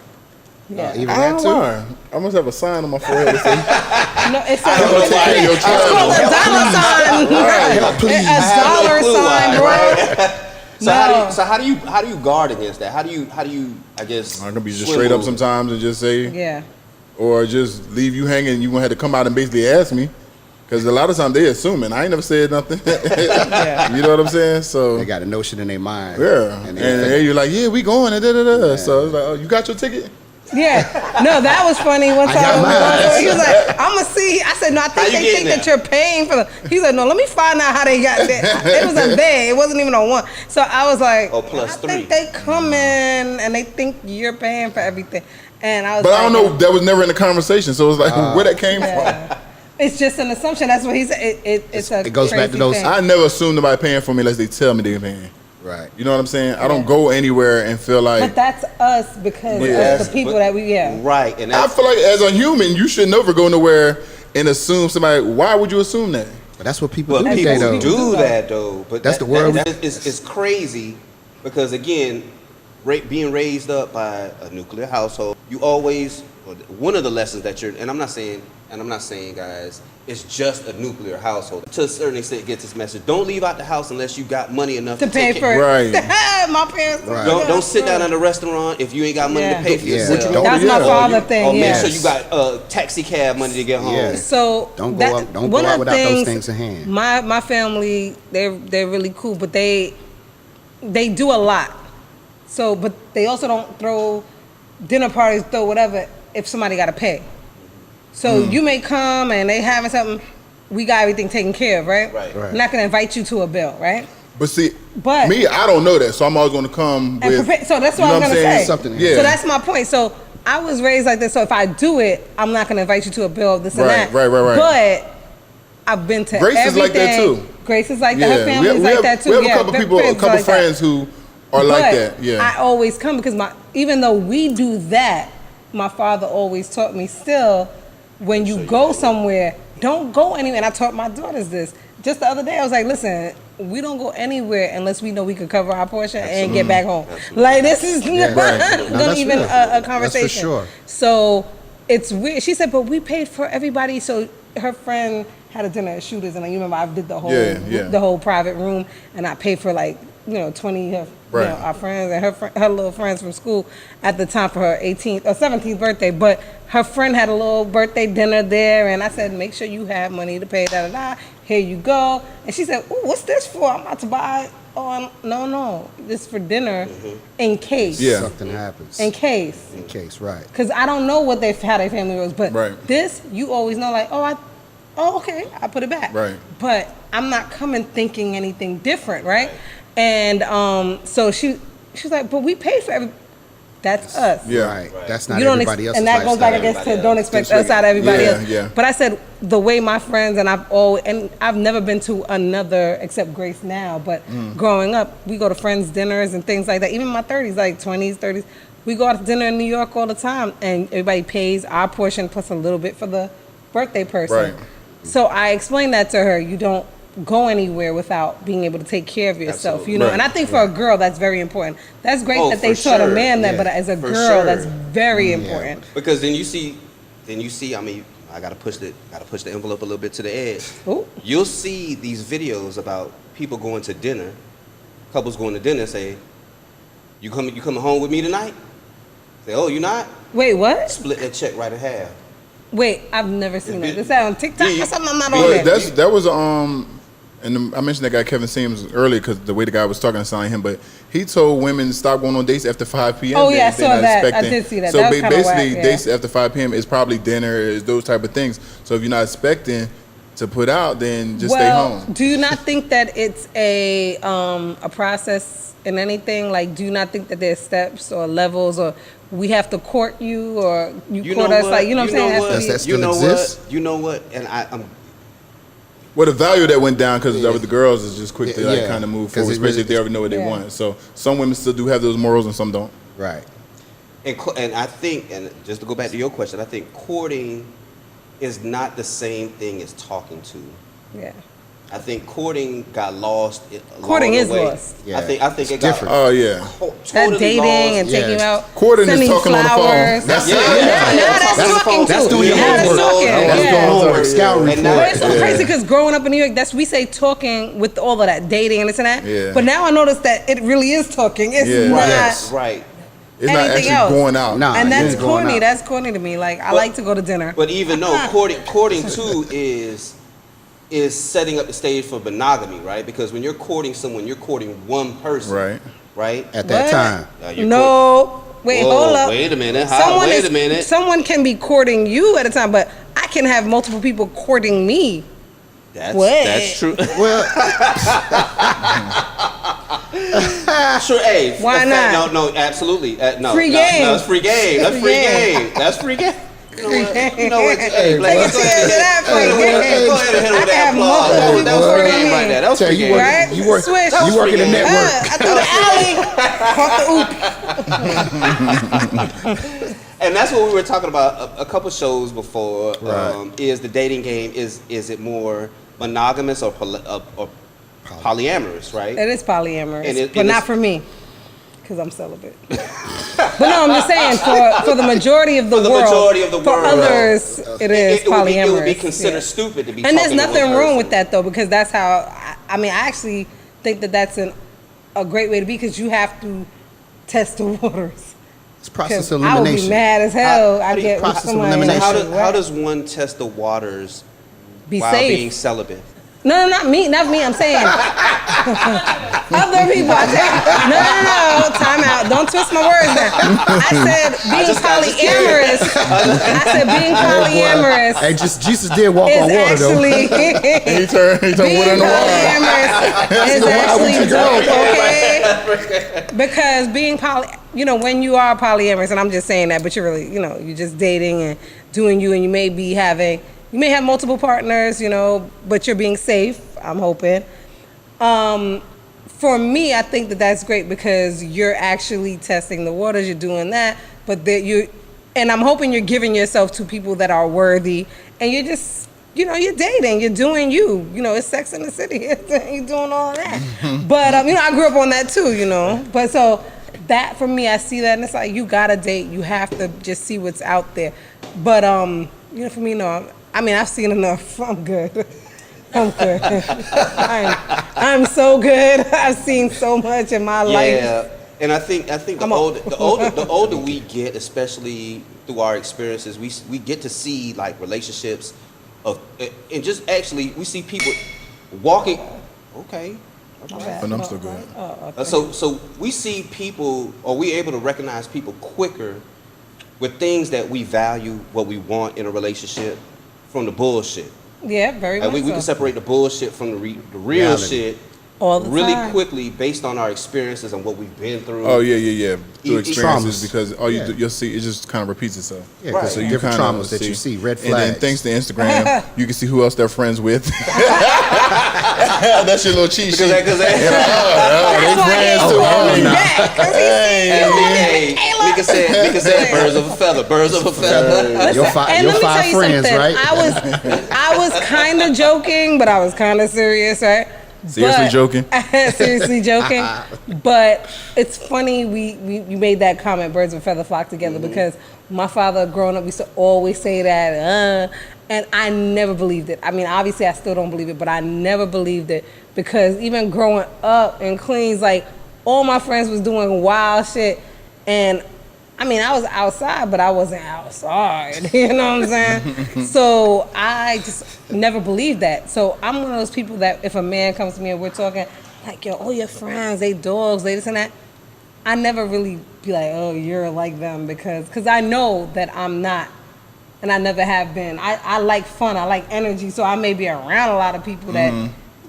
Yeah. Even I that don't too. know. I must have a sign on my forehead that says, No, it's don't know why. it's Your child. called a dollar sign. Help, please. A dollar clue sign, why, bro. So how do you guard against that? How do you I guess I'm going to be just swim straight up move? sometimes and just say, Yeah. or just leave you hanging. You going to have to come out and basically ask me. Because a lot of times they assuming. I ain't never said nothing. You know what I'm saying? So, They got a notion in their mind. yeah. And you're like, yeah, we going. And da-da-da. So it's like, oh, you got your ticket? Yeah. No, that was funny. One I time got we were going mine. through, he was like, I'm going to see. I said, no, I How think you they getting think that there? you're paying for the. He said, no, let me find out how they got that. It was a they. It wasn't even a one. So I was like, Oh, plus I think 3. they come in and they think you're paying for everything. And I was But like, I don't know. That was never in the conversation. So it's like, where that came from? yeah. It's just an assumption. That's what he said. It goes back to those- I never assume nobody paying for me unless they tell me they're paying. Right. You know what I'm saying? I don't go anywhere and feel like. But that's us because Yeah. of the people that we, Right, and I that's, feel like as a human, you should never go nowhere and assume somebody. Why would you assume that? But that's what people but do people today, though. do that though. But That's the world. It's crazy because again, being raised up by a nuclear household, you always one of the lessons that you're. And I'm not saying, guys, it's just a nuclear household. To a certain extent, it gets this message: don't leave out the house unless you got money enough to pay take for it. it. Right. My parents. Right. Don't sit down at a restaurant if you ain't got money Yeah. to pay for Yeah. yourself. What you That's my Yeah. father Or thing. make Yeah. sure you got taxi cab money to get home. Yeah. So Don't go out- don't go one out of the without those things in hand. My family, they're really cool, but they do a lot. So, but they also don't throw dinner parties, throw whatever if somebody got to pay. So you may come and they having something, we got everything taken care of, right? Right. Right. I'm not gonna invite you to a bill, right? But see, But- me, I don't know that, so I'm always going to come And with. prepare, so that's you what know I'm gonna saying? say. Something. Yeah. So that's my point. So I was raised like this. So if I do it, I'm not gonna invite you to a bill of this and Right, that. right. But I've been to Grace is everything. like that, too. Grace is like that. Her family's we like have, that too. We have Yeah, a couple people, a friends couple like that. friends who are like But that. Yeah. I always come because even though we do that, my father always taught me still, when you go somewhere, don't go anywhere. And I taught my daughters this. just the other day, I was like, listen, we don't go anywhere unless we know we can cover our portion and get back home. Absolutely. Like, this is not No, that's even real. a That's conversation. for sure. So it's weird. She said, but we paid for everybody. So her friend had a dinner at Shooters, and you remember I did the whole the whole private room, and I paid for 20 of our friends and her little friends from school at the time for her 18th or 17th birthday. But her friend had a little birthday dinner there, and I said, make sure you have money to pay. Here you go. And she said, "Ooh, what's this for? I'm about to buy." Oh, no, this is for dinner in case. Yeah. Something happens. In case. In case, right. Because I don't know how their family was, but Right. this, you always know, like, okay, I put it back. Right. But I'm not coming thinking anything different, right? And so she's like, but we paid for everything. That's us. Yeah. Right. That's not You don't everybody else's and that goes back, I lifestyle. guess, to don't expect us out of everybody Yeah, else. yeah. But I said the way my friends and I've never been to another except Grace now. But growing up, we go to friends' dinners and things like that. Even in my 30s, like 20s, 30s, we go out to dinner in New York all the time, and everybody pays our portion plus a little bit for the birthday person. Right. So I explained that to her. You don't go anywhere without being able to take care of yourself, Absolutely. you know. Right. And I think for a girl, that's very important. That's great Oh, that they for taught a sure. man that, Yeah. but as a For girl, sure. that's very important. Because then you see. I mean, I gotta push the envelope a little bit to the edge. Ooh. You'll see these videos about people going to dinner, couples going to dinner, and say, "You coming home with me tonight?" Say, "Oh, you not?" Wait, what? Split that check right in half. Wait, I've never seen that. been- Is that on TikTok Yeah, or something? I'm not yeah, on there. That was and I mentioned that guy Kevin Samuels earlier because the way the guy was talking, I sounded him. But he told women to stop going on dates after 5 p.m. Oh, yeah, I They're saw not that. I expecting. did see that. So That was kinda basically, whack, yeah. dates after 5 p.m. is probably dinner, is those type of things. So if you're not expecting to put out, then just stay home. Do you not think that it's a process in anything? Like, do you not think that there's steps or levels, or we have to court you, or you court us? Like, you know what I'm saying? It has to Does be- that still exist? You know what? And I'm Well, the value that went down because of the girls is just quick to Yeah. kind of move 'Cause forward, it especially really- if they already know what they Yeah. want. So some women still do have those morals and some don't. Right. And I think, and just to go back to your question, I think courting is not the same thing as talking to. Yeah. I think courting got lost. Courting along is the way. lost. I think It's it different. got Oh yeah. That totally dating lost. and taking you Yes. out, Courting is sending talking on the phone. flowers. That's Yeah, it. yeah, Now that's talking talking that's too. doing your Now that's homework. talking. That's Yeah. doing homework, scouting And now- report. But it's so Yeah. crazy because growing up in New York, we say talking with all of that dating and this and that. Yeah. But now I notice that it really is talking. It's Yeah. not. Yes. Right. It's not Anything actually else. going out. Nah. And you that's ain't going corny. out. That's corny to me. Like, I like to go to dinner. But even though courting too is setting up the stage for monogamy, right? Because when you're courting someone, you're courting one person, Right. Right? At that What? time. You're No. Wait, Whoa, hold up. wait a minute. Someone Wait a minute. Someone can be courting you at a time, but I can have multiple people courting me. That's What? that's true. Well, Sure, hey. Why not? No, absolutely. No, Free no, game. No, it's free game. That's Free free game. game. That's free game. You know what? game. You know what? Hey, Blake, Take it go to ahead. that Go ahead, free go ahead, game. go ahead and hit him I with can that have applause. multiple That was free people game for right me. there. That was tell free you game. Right? you work Swish. you work in the Free game. network. I threw the alley. Caught the oop. And that's what we were talking about a couple shows before. Right. Is the dating game is it more monogamous or polyamorous, right? It is polyamorous, And but and not it's- for me, because I'm celibate. But no, I'm just saying for the majority of the For the world. majority of the for world. others, it is polyamorous. It would be considered yeah. stupid to be. And there's talking to nothing one wrong with person. that though, because that's how. I mean, I actually think that that's a great way to be, because you have to test the waters. It's process 'Cause of I would be elimination. mad as hell. How I do you- get with process of somebody. elimination. How does one test the waters be while safe? being celibate? No, not me. I'm saying other people. I said, no. Time out. Don't twist my words now. I said being just polyamorous. I said being polyamorous Hey, Jesus did walk is on water though. actually He turned water being in the water. polyamorous is actually dope. Okay, because being when you are polyamorous, and I'm just saying that, but you're really, you're just dating and doing you, and you may have multiple partners, but you're being safe, I'm hoping. For me, I think that that's great because you're actually testing the waters, you're doing that, but and I'm hoping you're giving yourself to people that are worthy, and you're just you're dating, you're doing you. It's Sex in the City. You're doing all of that. But I grew up on that too. But so that for me, I see that, and it's like you gotta date. You have to just see what's out there. But for me, no. I've seen enough. I'm good. I'm good. I'm so good. I've seen so much in my life. Yeah, and I think the older we get, especially through our experiences, we get to see like relationships and just actually we see people walking. Okay. But I'm still good. So we see people, or we able to recognize people quicker with things that we value, what we want in a relationship, from the bullshit. Yeah, very much. We can separate the bullshit from the real Reality. shit all the really time. quickly based on our experiences and what we've been through. Oh yeah. Through experiences, Traumas. because you'll see it just kind of repeats itself. Yeah, Right. because So the you different kinda traumas that you see, red And flags. then thanks to Instagram, you can see who else they're friends with. That's your little cheat sheet. Because They friends too. Hey, Mika said birds of a feather, birds of a feather. Your And let me tell five you friends, something. right? I was kind of joking, but I was kind of serious, right? Seriously joking? Seriously joking. But it's funny you made that comment, birds of a feather flock together, because my father growing up used to always say that, and I never believed it. Obviously I still don't believe it, but I never believed it, because even growing up in Queens, like all my friends was doing wild shit, and I was outside, but I wasn't outside. You know what I'm saying? So I just never believed that. So I'm one of those people that if a man comes to me and we're talking, like, yo, all your friends, they dogs, they this and that, I never really be like, oh, you're like them, because I know that I'm not, and I never have been. I like fun, I like energy, so I may be around a lot of people that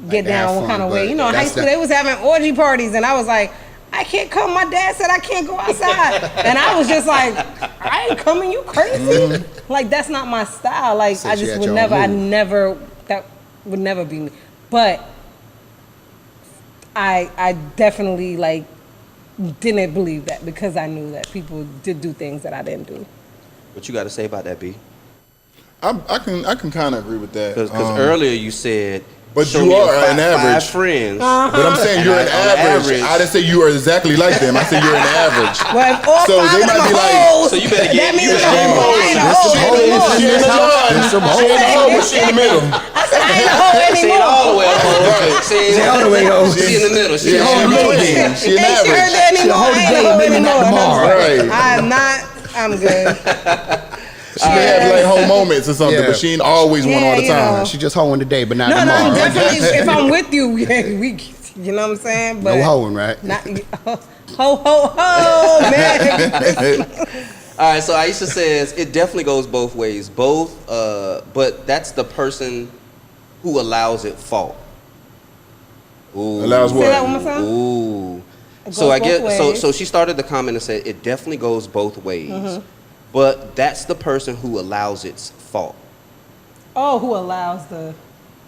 get Like to have Mm-hmm. down what fun, kind of way. but In high that's school, the- they was having orgy parties, and I was like, I can't come. My dad said I can't go outside. And I was just like, I ain't coming, you crazy? Like, that's not my style. Like, Since I you just had would your never, own move. that would never be me. But I definitely, like, didn't believe that, because I knew that people did do things that I didn't do. What you got to say about that, B? I can kind of agree with that. Because earlier you said, But show you me are your an five average. friends. But I'm saying you're an On average. average. I didn't say you are exactly like them. I said you're an average. Well, if all So five they of might them be like- hoes, So you better get- that means you it's a better get hoe. I ain't a hoe There's some anymore. hoes. She in the line. There's some She in the hoes. hole, but she in the middle. I said I ain't a hoe She ain't anymore. all the way up. She ain't all the way up. She in the middle. She She in hold the the middle. middle then. She an Ain't she heard average. that anymore? hold I the ain't a day, hoe maybe not anymore. tomorrow. Right. I'm not. I'm good. She may have like home moments or something, Yeah. but she ain't always one Yeah, all the you know. time. She just hoeing today, but not No, tomorrow. definitely. If I'm with you, we, you know what I'm saying? But No hoeing, right? Not ho, man. All right, so Aisha says it definitely goes both ways. But that's the person who allows it fault. Ooh. Allows Say that what? one more time. Ooh. It So I goes get both so ways. so she started the comment and said it definitely goes both ways. But that's the person who allows its fault. Oh, who allows the?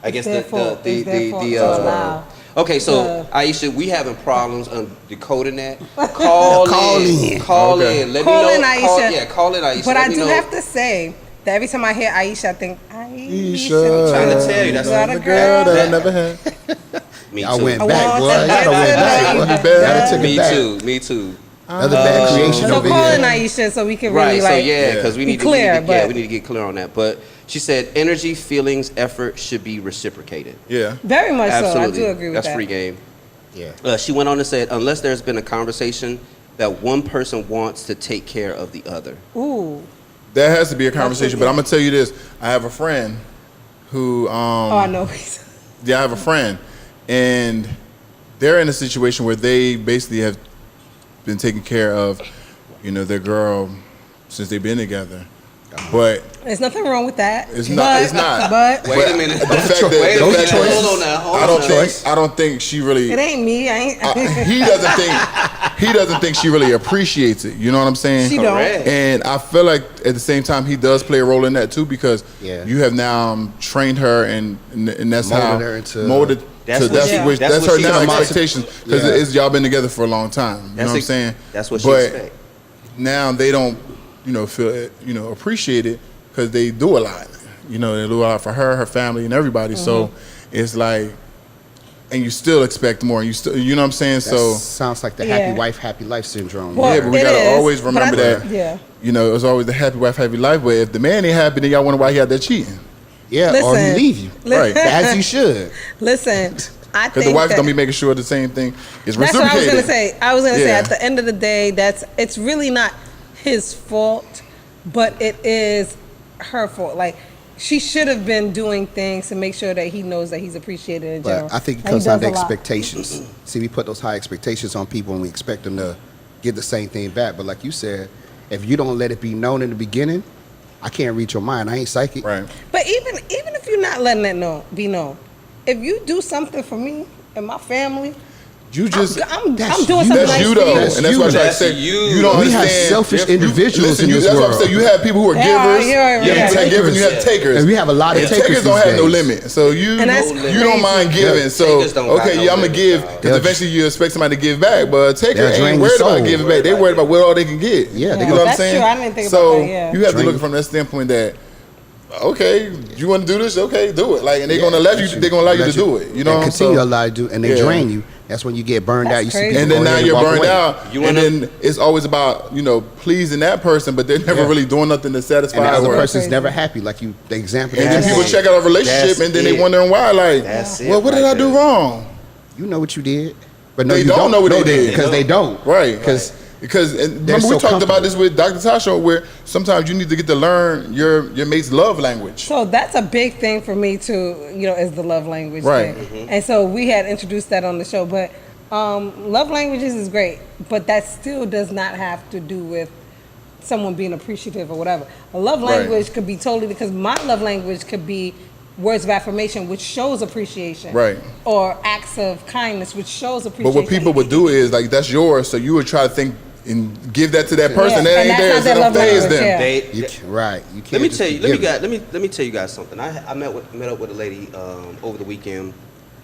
I guess their the fault. It's their fault to allow. Okay, so the- Aisha, we having problems on decoding that. Call in. Call Okay. in. Let Call me in, know. Aisha. Call in, Aisha. But Let I me do know. have to say that every time I hear Aisha, I think Aisha. Aisha. Trying to tell you, that's Got a The girl girl. that I never had. Me Y'all too. went I back, want boy. to Y'all get done went to back. know boy. you Y'all done took Me it back. too. Me too. Another bad creation So over call in here. Aisha so we can really Right. So like. yeah, because we be need clear, to, but- we need to get clear on that. But she said energy, feelings, effort should be reciprocated. Yeah. Very much Absolutely. so. I do agree with That's that. free game. Yeah. She went on and said, unless there's been a conversation that one person wants to take care of the other. Ooh. That has to be a conversation. But I'm gonna tell you this: I have a friend who. Oh, I know. Yeah, I have a friend, and they're in a situation where they basically have been taking care of, their girl since they've been together. But There's nothing wrong with that. It's not- it's not. But Wait a minute. the fact that, Wait a the minute. fact that- Hold on now. Hold I on don't now. think I don't think she really. it ain't me. I ain't. He doesn't think she really appreciates it. You know what I'm saying? She don't. Correct. And I feel like at the same time he does play a role in that too, because Yeah. you have now trained her and that's Molded how her into- molded. That's to, what that's she- what, that's that's what her she now expects. expectations, because Yeah. y'all been together for a long time. You know what I'm saying? That's what she But expects. now they don't, feel appreciate it because they do a lot. You know, they do a lot for her family, and everybody. So it's like, and you still expect more. You still, you know what I'm saying? That So sounds like the Yeah. happy wife, happy life syndrome. Well, yeah, but we it gotta is, always but remember I- that. yeah. You know, it's always the happy wife, happy life. But if the man ain't happy, then y'all wonder why he out there cheating. Yeah, or he Listen. leave you. Right. As he should. Listen, I Because think the wife that, don't be making sure the same thing is that's what I was reciprocated. gonna say. I was gonna say Yeah. at the end of the day, it's really not his fault, but it is her fault. Like she should have been doing things to make sure that he knows that he's appreciated in general. But I think it And he comes down does to a lot. expectations. See, we put those high expectations on people and we expect them to give the same thing back. But like you said, if you don't let it be known in the beginning, I can't read your mind. I ain't psychic. Right. But even if you're not letting it be known, if you do something for me and my family, You just I'm That's doing you. something that's nice you for though, you. That's and that's you. why I try to That's say you. you don't We have understand. selfish individuals listen, in this that's what I'm world. saying. You have people who are Yeah, givers. yeah, You have yeah. givers. You have takers. And we have a lot of And takers takers don't these have no days. limit. So you And that's you don't mind crazy. giving. So Takers don't got okay, no yeah, I'm gonna limit, give dog. because eventually you expect somebody to give back. But a taker They'll drain ain't your worried about soul. giving back. They worried about what all they can get. Yeah, they you go- know what I'm That's saying. true. I didn't think so about that, yeah. you have to Drain. look from that standpoint that. Okay, you want to do this? Okay, do it. Like, and they're Yeah, gonna let you. let you- they're gonna allow you let to do it. You know, and what I'm continue to saying? allow you to do, and they Yeah. drain you. That's when you get burned That's out. You see crazy. people And then go now ahead you're and walk burned away. out, You and wanna- then it's always about pleasing that person, but they're never Yeah. really doing nothing to satisfy And the other or. person's Crazy. never happy. Like you, the example. And that then you people gave. check out a relationship, That's and then they it. wondering why. Like, That's it well, what did right I do there. wrong? You know what you did, but no, They you don't know what they No, did. because they don't. Right? Because and they're remember we so talked about comfortable. this with Dr. Tasha, where sometimes you need to get to learn your mate's love language. So that's a big thing for me too, is the love language Right. thing. And so we had introduced that on the show, but love languages is great, but that still does not have to do with someone being appreciative or whatever. A love Right. language could be totally, because my love language could be words of affirmation, which shows appreciation. Right. Or acts of kindness, which shows But appreciation. what people would do is like that's yours, so you would try to think and give that to that person. Yeah, That and ain't that's theirs. not It their don't love phase language, them. yeah. right, you can't. Let me just tell you. be Let me giving. let me tell you guys something. I met up with a lady over the weekend,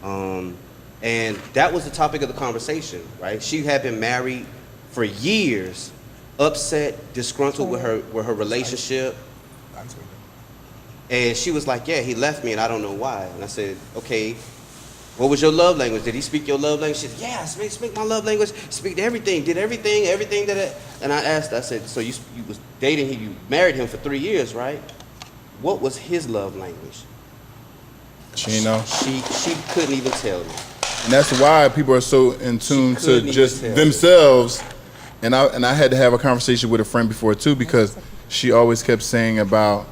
and that was the topic of the conversation. Right? She had been married for years, upset, disgruntled with her relationship, and she was like, "Yeah, he left me, and I don't know why." And I said, "Okay, what was your love language? Did he speak your love language?" She said, "Yeah, I speak my love language. Speak to everything. Did everything that." And I asked, I said, "So you was dating him? You married him for 3 years, right? What was his love language?" She know. She couldn't even tell me. And that's why people are so in tune to couldn't even just tell. themselves. And I had to have a conversation with a friend before too, because she always kept saying about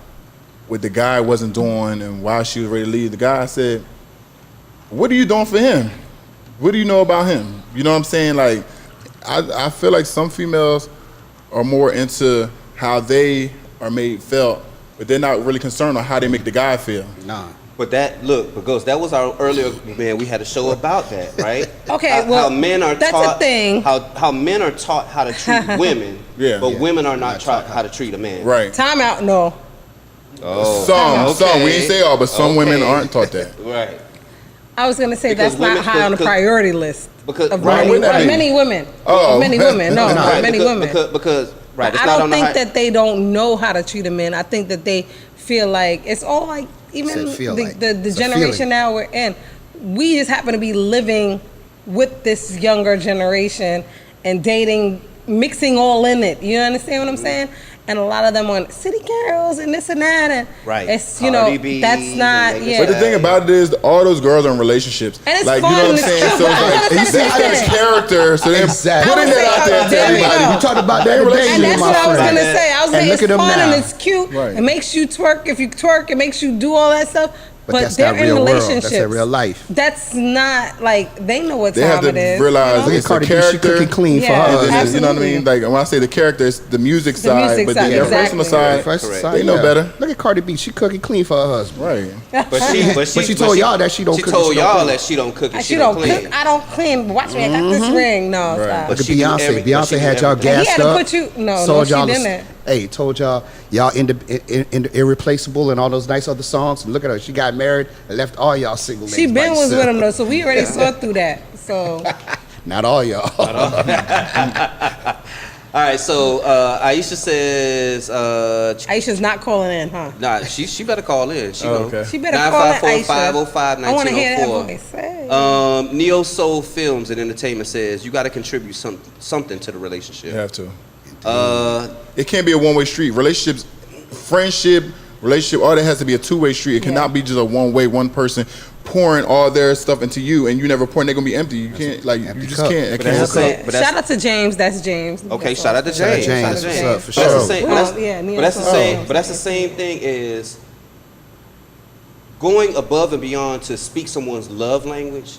what the guy wasn't doing and why she was ready to leave. The guy said, "What are you doing for him? What do you know about him?" You know what I'm saying? Like, I feel like some females are more into how they are made felt, but they're not really concerned on how they make the guy feel. Nah. But because that was our earlier, man, we had a show about that, right? Okay, how, well, how men are that's a taught thing. How men are taught how to treat women, Yeah. but Yeah. women are not taught how to treat a man. Right. Time out, no. Oh, Some. We ain't say all, but some women Okay. aren't taught that. Right. I was gonna say Because that's not women- high on the because- priority list because- of Why many, wouldn't that be? many women. Oh. Many women. No, Right, many because, women. Because right, it's I not don't on the think high. that they don't know how to treat a man. I think that they feel like it's all like even Said feel the, like. the, the It's a generation feeling. now we're in. We just happen to be living with this younger generation and dating, mixing all in it. You understand what I'm saying? And a lot of them on city girls and this and that, and Right. it's Cardi B, that's not and yeah. But the thing about it is, all those girls are in relationships. And it's like, fun, you know what I'm it's saying? cute, So but it's I like, was gonna that's say- their character. So they're Exactly. putting I it would out say, there to there we everybody. go. You talked about that today, And that's my what I was friend. gonna say. I was And saying look it's at them fun now. and it's cute. Right. It makes you twerk. If you twerk, it makes you do all that stuff. But that's they're not in real world. relationships. That's their real life. That's not like they know what They have time to it is. realize you know? Look at it's the Cardi B. She character. cooking clean for Yeah. her And then husband. it's, you know what I mean? Absolutely. Like when I say the character, it's the music The side, music but side, then their exactly. personal side, First Correct. side, they know yeah. better. Look at Cardi B. She cooking clean for her husband. Right. But she told y'all that she don't She cook, told she don't y'all clean. that she don't cook and She don't clean. cook. I don't clean. But watch me. I got this ring. No, Right. stop. Look at she do Beyonce. every- but she Beyonce do had y'all everything. And he gassed had to up. put you- no, sold she y'all the- didn't. Hey, told y'all irreplaceable and all those nice other songs. And look at her. She got married and left all y'all single She ladies by been was with yourself. him though, so we already saw through that. So Not all y'all. All right, so Aisha says, Aisha's not calling in, huh? nah, she better call in. She Oh, gonna- okay. She better call in, Aisha. 954-505-1904. I want to hear that voice. Hey. Neo Soul Films and Entertainment says you got to contribute something to the relationship. You have to. It can't be a one-way street. Relationships, friendship, relationship, all that has to be a two-way street. It cannot be just a one-way, one person pouring all their stuff into you and you never pour, and they're gonna be empty. You can't, like, you just cup. can't. It But can't that's hook the up. same- but that's- Shout out to James. That's James. Okay, That's shout all. out to James. James. Shout out to What's James. up, for But that's sure. the same. Well, But that's, yeah, Neo but that's the Soul. same. But that's the same thing is going above and beyond to speak someone's love language,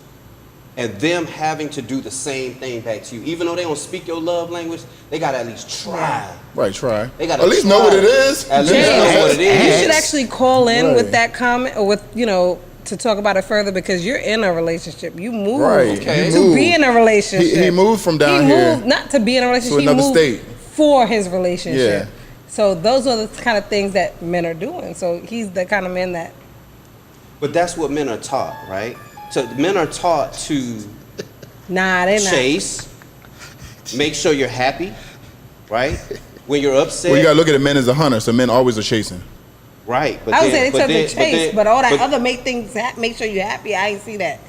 and them having to do the same thing back to you. Even though they don't speak your love language, they gotta at least try. Right, try. They gotta at least know try. what it is. At least James, know what it you is. should actually call in Right. with that comment, or with, you know, to talk about it further, because you're in a relationship. You moved Right. Okay. to Moved. be in a relationship. He moved from down he here moved not to be in a relationship. to another he moved state. for his relationship. Yeah. So those are the kind of things that men are doing. So he's the kind of man that. But that's what men are taught, right? So men are taught to Nah, they're not. chase, make sure you're happy, right? When you're upset, Well, you gotta look at it, men as a hunter, so men always are chasing. right? But I would then- say they but took the then- chase, but all that other make things make sure you're happy. I ain't see that.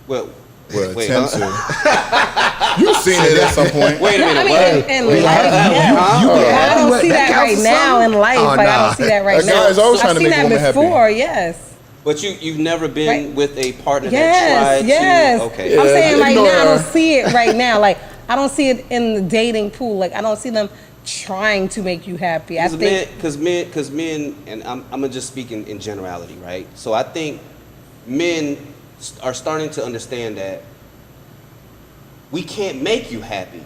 Well, Well, wait, attempt huh? to. You've seen it at some point. Wait a minute, I mean, what? in Wait, life, yeah. you But can I don't what, see that counts right for now something? in life. Oh, Like, I nah. don't see that right A now. guy is always I've trying to seen make a that woman happy. before, yes. But you've never been Right. with a partner that Yes, tried yes. to. Okay. I'm Yeah, saying like ignore now I her. don't see it right now. Like I don't see it in the dating pool. Like I don't see them trying to make you happy. I think Because men, and I'm gonna just speak in generality, right? So I think men are starting to understand that we can't make you happy.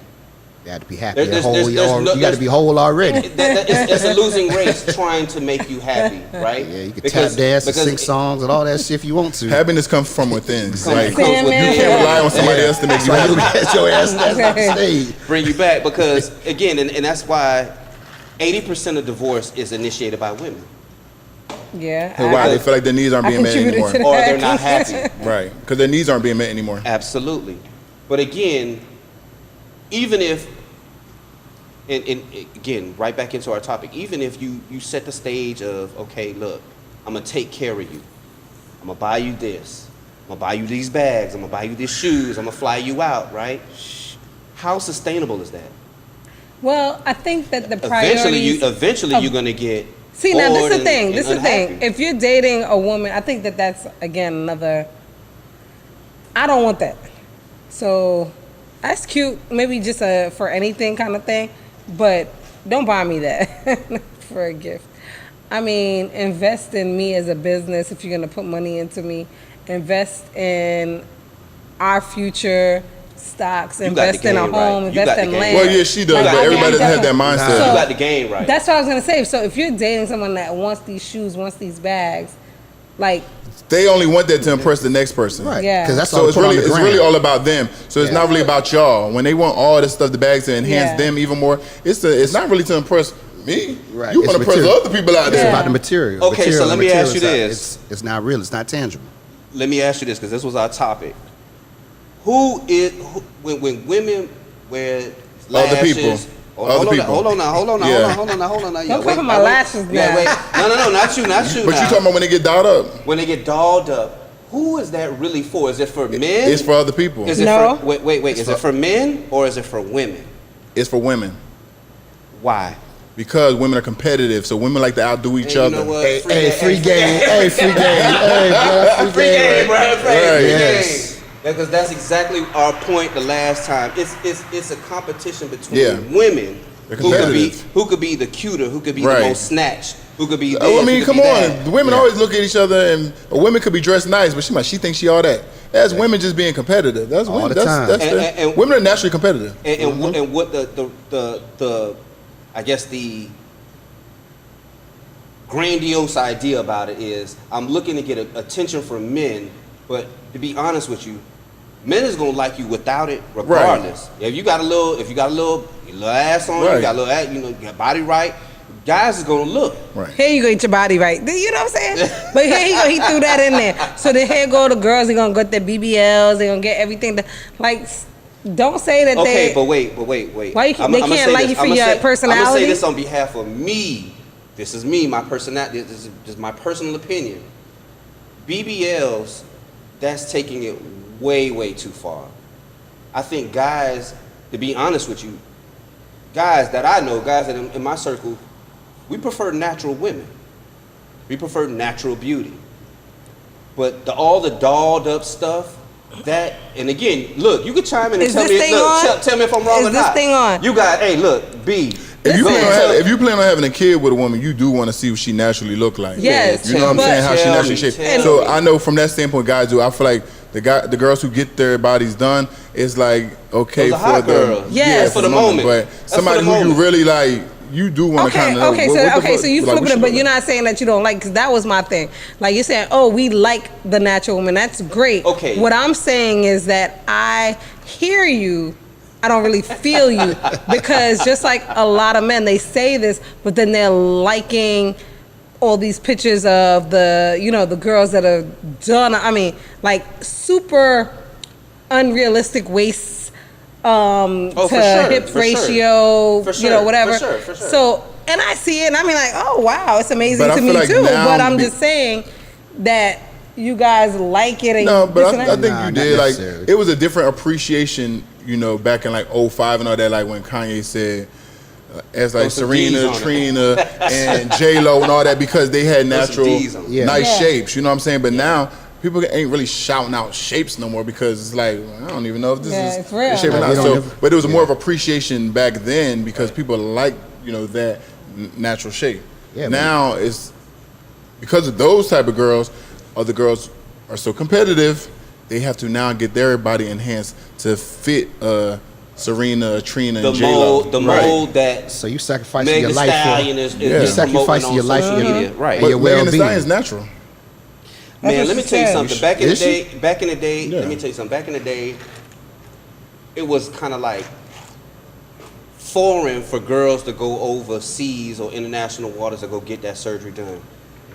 You got to be happy. There's whole, no- you got to there's- be whole already. It's a losing race trying to make you happy, right? Yeah, you can tap dance and sing songs and all that shit if you want to. Happiness comes from within. Comes Like, from you within. can't rely on somebody else to make That's you why you happy. get your ass that's off the stage. Bring you back because again, and that's why 80% of divorce is initiated by women, yeah. Hey, why? They feel like their needs aren't I being met contributed anymore. to that. or they're not happy. Right, because their needs aren't being met anymore. Absolutely. But again, even if, and again, right back into our topic, even if you set the stage of, okay, look, I'm going to take care of you. I'm going to buy you this. I'm going to buy you these bags. I'm going to buy you these shoes. I'm going to fly you out, right? How sustainable is that? Well, I think that the priorities. Eventually of- you're going to get See, now this bored is the thing. and This is the thing. unhappy. If you're dating a woman, I think that that's again another. I don't want that. So that's cute. Maybe just a for anything kind of thing, but don't buy me that for a gift. I mean, invest in me as a business if you're gonna put money into me. Invest in our future. Stocks, You got invest the in a game right. home, You invest got the in game land. right. Well, yeah, she does, Like, but I everybody mean, doesn't have that mindset. You So- got the game right. That's what I was gonna say. So if you're dating someone that wants these shoes, wants these bags, like They only want that to impress the next person. Right. Yeah. Because that's all So it's put on really, the it's gram. really all about them. So it's Yeah. not really about y'all. When they want all this stuff, the bags to enhance Yeah. them even more, it's not really to impress me. Right. You It's want to impress material. other people out It's there. Yeah. about the material. Okay, so Material, let me material ask you side. this. It's not real. It's not tangible. Let me ask you this because this was our topic. When women wear Other lashes? people. Hold Other on, people. hold on now. Yeah. Hold on now. Don't cover my lashes now. Wait. No, not you. But you now. talking about when they get dolled up? When they get dolled up, who is that really for? Is it for men? It's for other people. Is it No. for, wait. Is it for men or is it for women? It's for women. Why? Because women are competitive, so women like to outdo each And you other. know what? Hey, Free hey, game. free game. Hey, free game. Hey, bro, Free game, bro. Free Right. Yes. game. Because that's exactly our point the last time. It's a competition between Yeah. women They're who competitive. could be the cuter, who could be Right. the most snatched, who could be this, Oh, I who mean, could come be on. that. The women always look at each other, and a woman could be dressed nice, but she thinks she all that. That's women just being competitive. That's All women. the That's, time. that's And- women are naturally competitive. And what the I guess the grandiose idea about it is I'm looking to get attention from men, but to be honest with you, men is gonna like you without it, regardless. If you got a little ass on, you Right. got a little ass, your body right, guys is gonna look. Right. here you go, get your body right. You know what I'm saying? But here you go, he threw that in there. So then here go the girls. They're gonna get their BBLs. They're gonna get everything. Like Don't say that Okay, they. but wait. Why you can't- they can't like you for your I'm gonna personality? say this on behalf of me. This is me, my personality. This is just my personal opinion. BBLs, that's taking it way, way too far. I think guys, to be honest with you, guys that I know, guys that in my circle, we prefer natural women. We prefer natural beauty. But all the dolled up stuff, that, and again, look, you can chime in and Is tell this me, thing look, on? tell me if I'm wrong Is or this not. thing on? You got, hey, look, B. If you plan on having a kid with a woman, you do want to see what she naturally look like. Yes, You know what I'm but- saying? How she Tell naturally me, shaped. tell So me. I know from that standpoint, guys do. I feel like the girls who get their bodies done, it's like okay Those are for hot the girls. Yes. For the moment. But That's somebody for the who you moment. really like, you do want to Okay, kind of okay, so you flipping it, but you're not saying that you don't like, because that was my thing. Like you're saying, oh, we like the natural woman. That's great. Okay. What I'm saying is that I hear you. I don't really feel you, because just like a lot of men, they say this, but then they're liking all these pictures of the girls that are done. I mean, like super unrealistic waists to for sure, hip for sure. ratio, For sure, whatever. for sure. So, and I see it, and I mean, like, oh wow, it's amazing But I to feel me like too. now But I'm just saying that you guys like it. And No, but this and I that. think Nah, you not did. Like necessarily. it was a different appreciation, back in like 05 and all that. Like when Kanye said, as like Throw some D's Serena, on it. Trina, and J Lo and all that, because they had Throw some natural, D's on it. Yeah. nice Yeah. shapes. You know what I'm saying? But now people ain't really shouting out shapes no more, because it's like, well, I don't even know if this Yeah, is it's real. the shape or Yeah, not. we don't So, ever- but it was more of appreciation back then, because people like that natural shape. Yeah, Now it's because of those type of girls, other girls are so competitive, they have to now get their body enhanced to fit Serena, Trina, The and J-Lo. mold that So you sacrificing Meg your the life Stallion for. is Yeah. promoting Sacrificing on your life social for your- media. Right. But your Megan Thee well-being. Stallion is natural. That's Man, what let me she tell you said. something. Back in the Is she? day, Yeah. let me tell you something. Back in the day, it was kind of like foreign for girls to go overseas or international waters to go get that surgery done.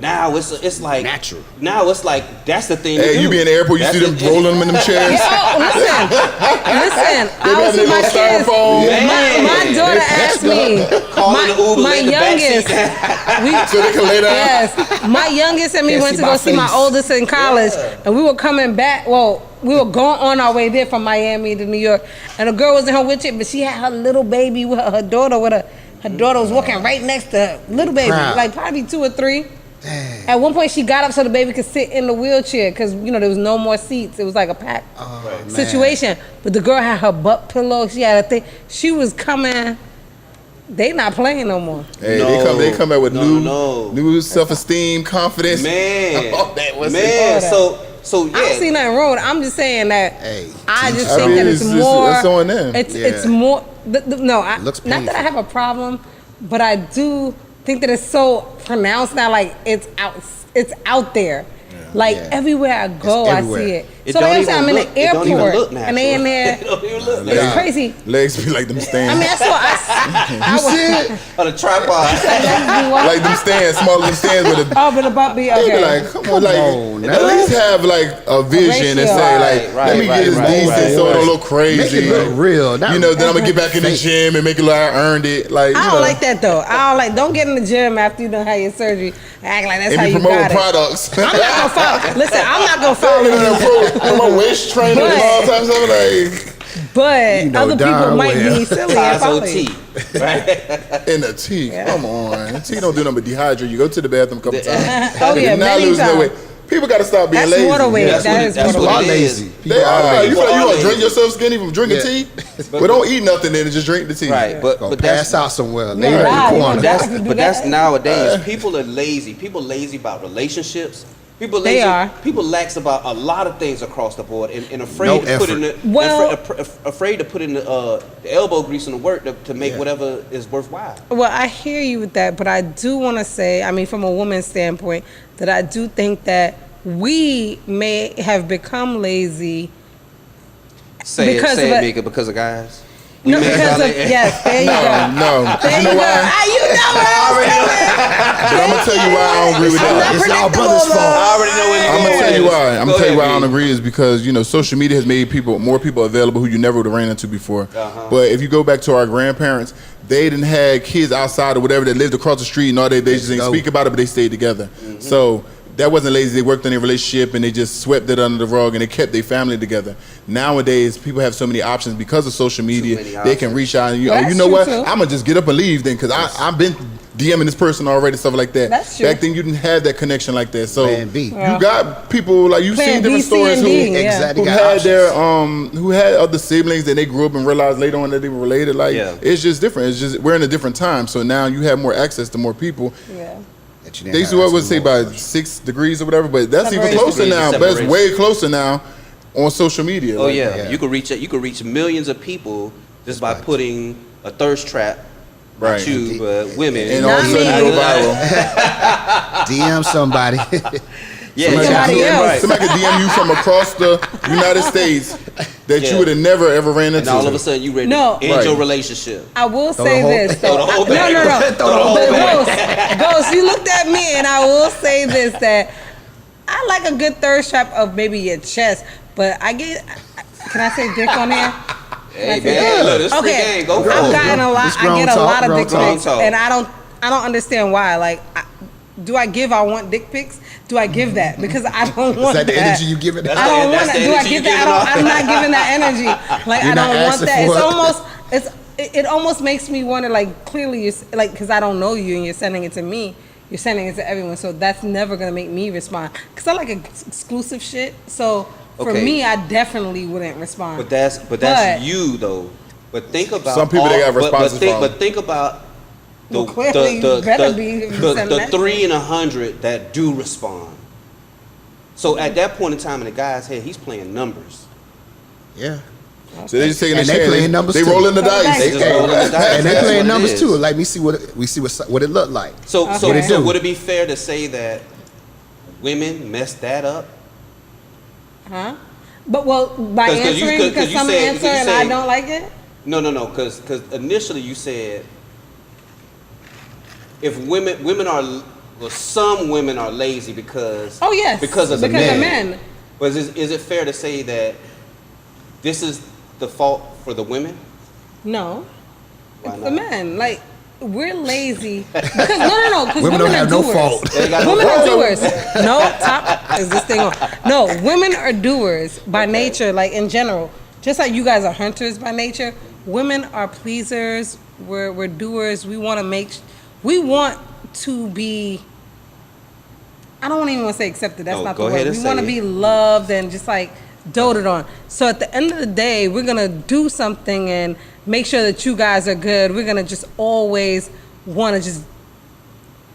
Now it's like Natural. Now it's like that's the thing. to Hey, do. you be in the airport, you That's see them the- rolling them in them chairs. Oh, listen, They I was have with my their little kids. styrofoam. My daughter asked me. Calling the Uber, my letting the youngest. backseat So they can lay down. Yes, my youngest and me Can't went see to go my see my face. oldest in college, Yeah. and we were coming back. Well, we were going on our way there from Miami to New York, and a girl was in her wheelchair, but she had her little baby with her daughter with her. Her daughter was walking right next to her, little baby, Crap. like probably 2 or 3. At one point, she got up so the baby could sit in the wheelchair because there was no more seats. It was like a packed Man. situation. But the girl had her butt pillow. She had a thing. She was coming. They not playing no more. Hey, No. they come back with No. new self-esteem, confidence. Man, All that was man. it. So yeah. I don't see nothing wrong with it. I'm just saying that Hey, I just I think mean, that it's it's more. it's on them. It's Yeah. more. No, Looks not that I painful. have a problem, but I do think that it's so pronounced now. Like it's out there. Like Yeah. everywhere I go, It's I everywhere. see it. It So like don't I'm saying, I'm in even the look- it don't even airport look and they in there. It don't even look It's natural. crazy. Legs be like them stands. I mean, that's what You see it? On a tripod. like them stands, smaller than stands with a. Oh, but about be They be okay. like, come on, like on, at now. least have like a vision and ratio. say like, Right, let me right, get this right, decent right, so it right. don't look crazy. Make it look real. Not- Then I'm gonna get back in the Fake. gym and make it look like I earned it. Like, I don't like that though. Don't get in the gym after you done had your surgery. Act like that's And how be you promoting got it. products. I'm not gonna follow. Listen, I'm not gonna follow you. I'm a waist trainer and all types of like But You know other people darn might well. be silly and Size follow OT. you. Right? in the tea. Come on, tea don't do nothing but dehydrate. You go to the bathroom a couple times. Oh yeah, You're not many losing no times. weight. People got to stop being That's lazy. water weight. That's That what is it- that's water what People are it weight. is. lazy. They People are are. lazy. You feel like you People want are to drink lazy. yourself skinny from drinking Yeah. tea? But don't eat nothing then and just drink the tea. Right, but Gonna that's pass out somewhere. Yeah, Lay in right. the corner. Yeah. But that's nowadays. People are lazy. People lazy about relationships. People They lazy. are. People lax about a lot of things across the board, and afraid No to put in the effort. Well- afraid to put in the elbow grease and the work to make Yeah. whatever is worthwhile. Well, I hear you with that, but I do want to say, I mean, from a woman's standpoint, that I do think that we may have become lazy Say Because it, of say a- it, nigga, because of guys. No, mess because our of, ladies. yes, there you go. No. There You know you go. why? Ah, you know what I was doing. But I'm gonna tell you why I don't agree with I'm that. not It's our predictable, brother's fault. though. I already know where you're I'm going. gonna tell you why. I'm Go gonna tell you why I ahead, don't B. agree is because social media has made more people available who you never would have ran into before. Uh-huh. But if you go back to our grandparents, they didn't have kids outside or whatever that lived across the street and all they just didn't go. speak about it, but they stayed together. So that wasn't lazy. They worked on their relationship and they just swept it under the rug and they kept their family together. Nowadays, people have so many options because of social media. many They can options. reach out and Well, you that's know true, what? too. I'm gonna just get up and leave then because I've been DMing this person already, stuff like that. That's true. Back then, you didn't have that connection like that. So Plan B. you got people like you've Plan seen different B, C, stories and who D, yeah. Exactly. who got had options. their who had other siblings and they grew up and realized later on that they were related. Like Yeah. it's just different. It's just we're in a different time. So now you have more access to more people. Yeah. that you didn't They used to have always say access to. by 6 degrees or whatever, but that's even Separation. closer 6 degrees now. of But it's separation. way closer now on social media. Oh Like, yeah. yeah. You could reach millions of people just by putting a thirst trap. Right. Not you, but women. And all of a Not sudden me. you go viral. DM somebody. Yeah, Somebody, Somebody you're else. right. somebody could DM you from across the United States that Yeah. you would have never ever ran into. And all of a sudden you ready No. to end Right. your relationship. I will the say whole- this. Throw the whole No, bag. no, no. Throw the whole But Ghost, you looked at me, and I will say this: that I like a good thirst trap of maybe your chest, but I get. Can I say dick on here? Hey That's man, it. look, this free Okay, game. Go for I've it. gotten a lot. This I get grown a talk, lot of grown dick talk. pics, and I don't understand why. Like, do I give? I want dick pics. Do I give that? Because I don't want Is that the energy you give it? That's I don't the- want that's that. the Do I energy give you that? giving off. I'm not giving that energy. Like You're I not don't want asking that. for It's it. almost it almost makes me wonder. Like clearly, like because I don't know you and you're sending it to me. You're sending it to everyone, so that's never gonna make me respond. Cause I like exclusive shit. So for Okay. me, I definitely wouldn't respond. But that's But- you though. But think about Some people they got responses from. But think about the Well, clearly you better be if you send the that 3 in 100 that do respond. So at that point in time in the guy's head, he's playing numbers. Yeah. So they just taking a And they chance. playing numbers They too. rolling the So dice. they just rolling the dice. And they That's what playing it numbers is. too. Like we see what it looked like. So Okay. so would it be fair to say that women messed that up? Huh? But well, by 'Cause you- answering, 'cause because you some said- answer because you and I said- don't like it. No, because initially you said if women are well, some women are lazy because Oh yes, because of the because of men. men. But is it fair to say that this is the fault for the women? No, Why it's not? the men. Like we're lazy because no. Because Women women don't are have no doers. fault. They got no Women are fault. doers. No, top is this thing on? No, women are doers by nature. Like in general, just like you guys are hunters by nature. Women are pleasers. We're doers. We want to be. I don't even want to say accepted. That's No, not go the ahead word. and We say want to it. be loved and just like doted on. So at the end of the day, we're gonna do something and make sure that you guys are good. We're gonna just always want to just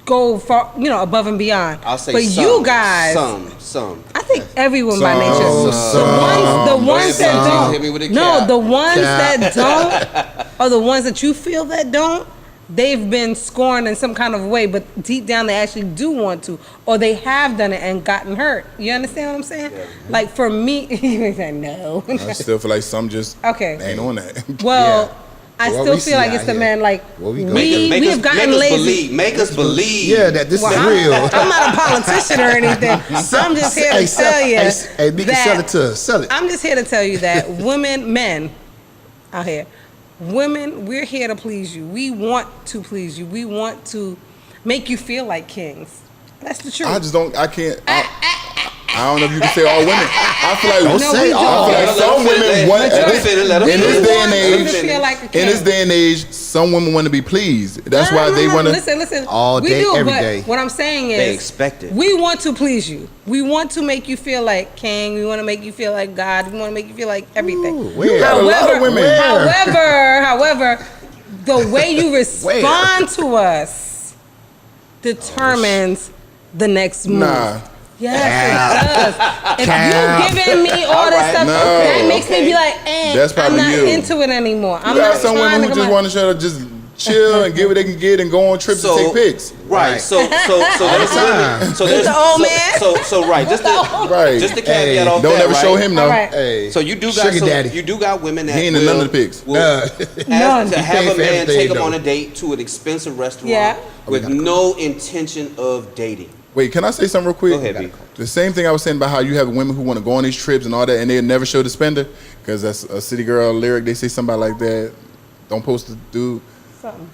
go far, above and beyond. I'll say but some, you guys, some. I think everyone by Some, nature. The ones that Some. don't. Hit me with a No, cap. the ones Cap. that don't are the ones that you feel that don't. They've been scorned in some kind of way, but deep down they actually do want to, or they have done it and gotten hurt. You understand what I'm saying? Yeah. Like for me, you say no. I still feel like some just Okay. ain't on that. Well, Yeah. I What still we feel see like out it's the here. men. Like What we go- we Make have us gotten lazy. believe. Make us believe. Yeah, that this Well, is I'm, real. I'm not a politician or anything. I'm just here to tell you Hey, Mika, that sell it to us. Sell it. I'm just here to tell you that men out here, women, we're here to please you. We want to please you. We want to make you feel like kings. That's the truth. I don't know if you can say all women. I feel like Don't No, say we all. do. I feel like some women want Let him finish, let him in this finish. day and want age. you to feel like a king. In this day and age, some women want to be pleased. That's why they want to. Listen. All we day, do, every but day. what I'm saying is, They expect it. We want to please you. We want to make you feel like king. We want to make you feel like God. We want to make you feel like everything. Ooh, where? got a lot of women. However, the way you respond to us determines the next move. Nah. Yes, it does. If Cap. you giving me all All this right, stuff, no. that makes me be like, That's I'm probably not you. into it anymore. I'm You got not some trying women to who come just out. want to try to just chill and get what they can get and go on trips and take pics. Right. So there's time. so there's The old man. So right. Just to caveat off Don't that, ever right? show him though. All right. Hey, So you do sugar daddy. got women that He ain't in none of the pics. will None. ask to He have paid a for man everything, take them though. on a date to an expensive restaurant Yeah. with no intention of dating. Wait, can I say something real quick? Go ahead, B. The same thing I was saying about how you have women who want to go on these trips and all that, and they never show the spender, because that's a City Girl lyric. They say somebody like that. Don't post the dude. Something.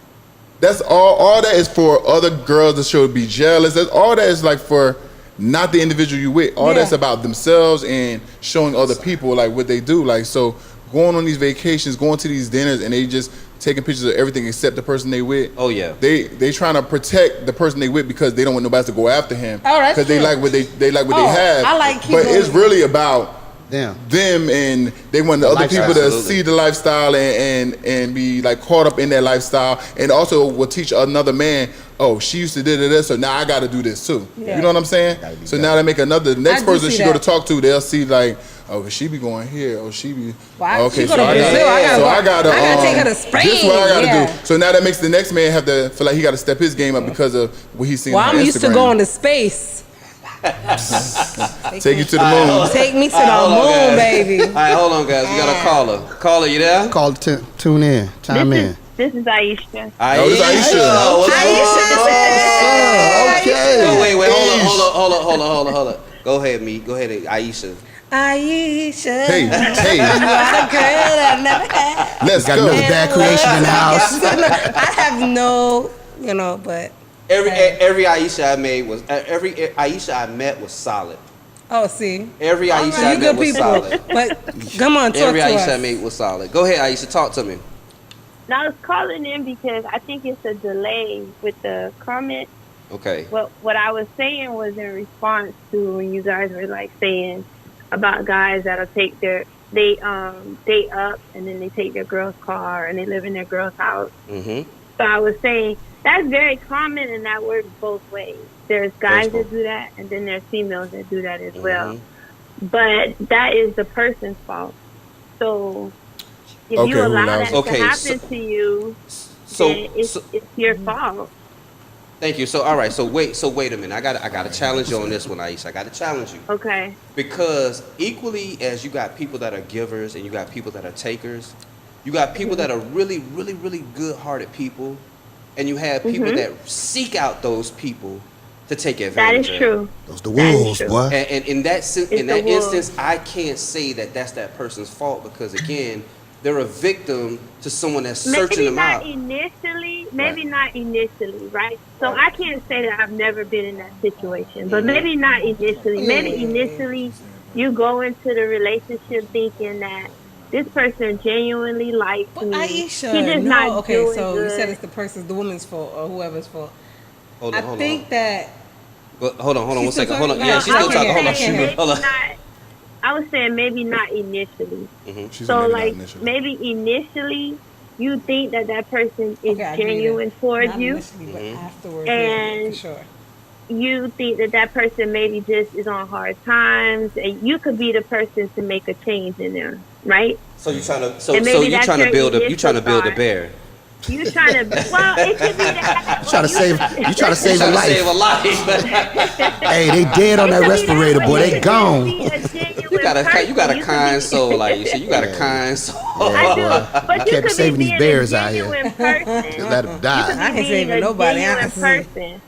That's all that is for other girls to show to be jealous. That's all that is like for not the individual you with. All Yeah. that's about themselves and showing other people like what they do. Like, so going on these vacations, going to these dinners, and they just taking pictures of everything except the person they with. Oh, yeah. They trying to protect the person they with because they don't want nobody to go after him. Oh, that's because they true. like what they like what Oh, they have. I like but it's people- really about Damn. them, and they want the other lifestyle. people to Absolutely. see the lifestyle and be like caught up in that lifestyle, and also will teach another man, oh, she used to do this, so now I got to do this too. Yeah. You know what I'm saying? Gotta be So better. now they make another, the next I do person see she go to that. talk to, they'll see like, oh, she be going here, oh, she be Well, okay. she go So to I Brazil, I gotta go- gotta I gotta take her to Spain, This is what I gotta yeah. do. So now that makes the next man have to feel like he got to step his game up because of what he's seeing Well, on I'm used to Instagram. going to space. Take you to the moon. Take me to All right, hold the on, moon, guys. baby. All right, hold on, guys. We got a caller. Caller, you there? Call, tune in, chime in. This is Aisha. Oh, this Aisha. What's Okay. Oh, wait, hold on. Go ahead, me. Go ahead, Aisha. Aisha. Hey, You are the girl I've never had. let's Got go. another bad creation in the house. I have no, but Every Aisha I made was every Aisha I met was solid. oh, see, Every Aisha I you met good was people. solid. But come on, talk Every to Aisha I us. made was solid. Go ahead, Aisha. Talk to me. Now I was calling in because I think it's a delay with the comment. Okay. What I was saying was in response to when you guys were like saying about guys that'll take they date up and then they take their girl's car and they live in their girl's house. Mm-hmm. So I was saying that's very common and that works both ways. There's guys Both. that do that and then there's females that do that as well. Mm-hmm. But that is the person's fault. So if Okay, you allow well, that okay, to happen to you, So, then it's your fault. thank you. So all right. So wait a minute. I got to challenge you on this one, Aisha. I got to challenge you Okay. because equally as you got people that are givers and you got people that are takers, you got people that are really, really, really good-hearted people, and you have people that seek out those people to take That advantage. is true. Those the That is wolves, true. boy. And in that It's in that the wolves. instance, I can't say that that's that person's fault because again, they're a victim to someone that's searching Maybe them not out. initially. Maybe Right. not initially, right? So Right. I can't say that I've never been in that situation, but Mhm. maybe not initially. Maybe Yeah. initially you go into the relationship thinking that this person genuinely likes But me. Aisha, He just no, not okay, doing so you good. said it's the woman's fault or whoever's fault. Hold I on, think that hold on one She's still second. Hold on. talking? Yeah, No, she's I still can't talking. Hold on. hear her. Hold on. I was saying maybe not initially. She's So maybe not like initially. maybe initially you think that that person is okay, I agree genuine that. towards Not you. initially, but afterwards, And- yeah, for sure. You think that that person maybe just is on hard times, and you could be the person to make a change in them, right? So you trying to And maybe you that's trying to your build a initial a thought. bear. You trying to well, it could be that. You trying to save a Trying to life. save a life. Hey, they dead on that respirator, boy. They gone. you got a kind soul, Aisha. You got a kind soul. I do, but you can't be could saving be these being bears a out here. genuine person. Let them die. I ain't being saving a nobody, genuine honestly. person.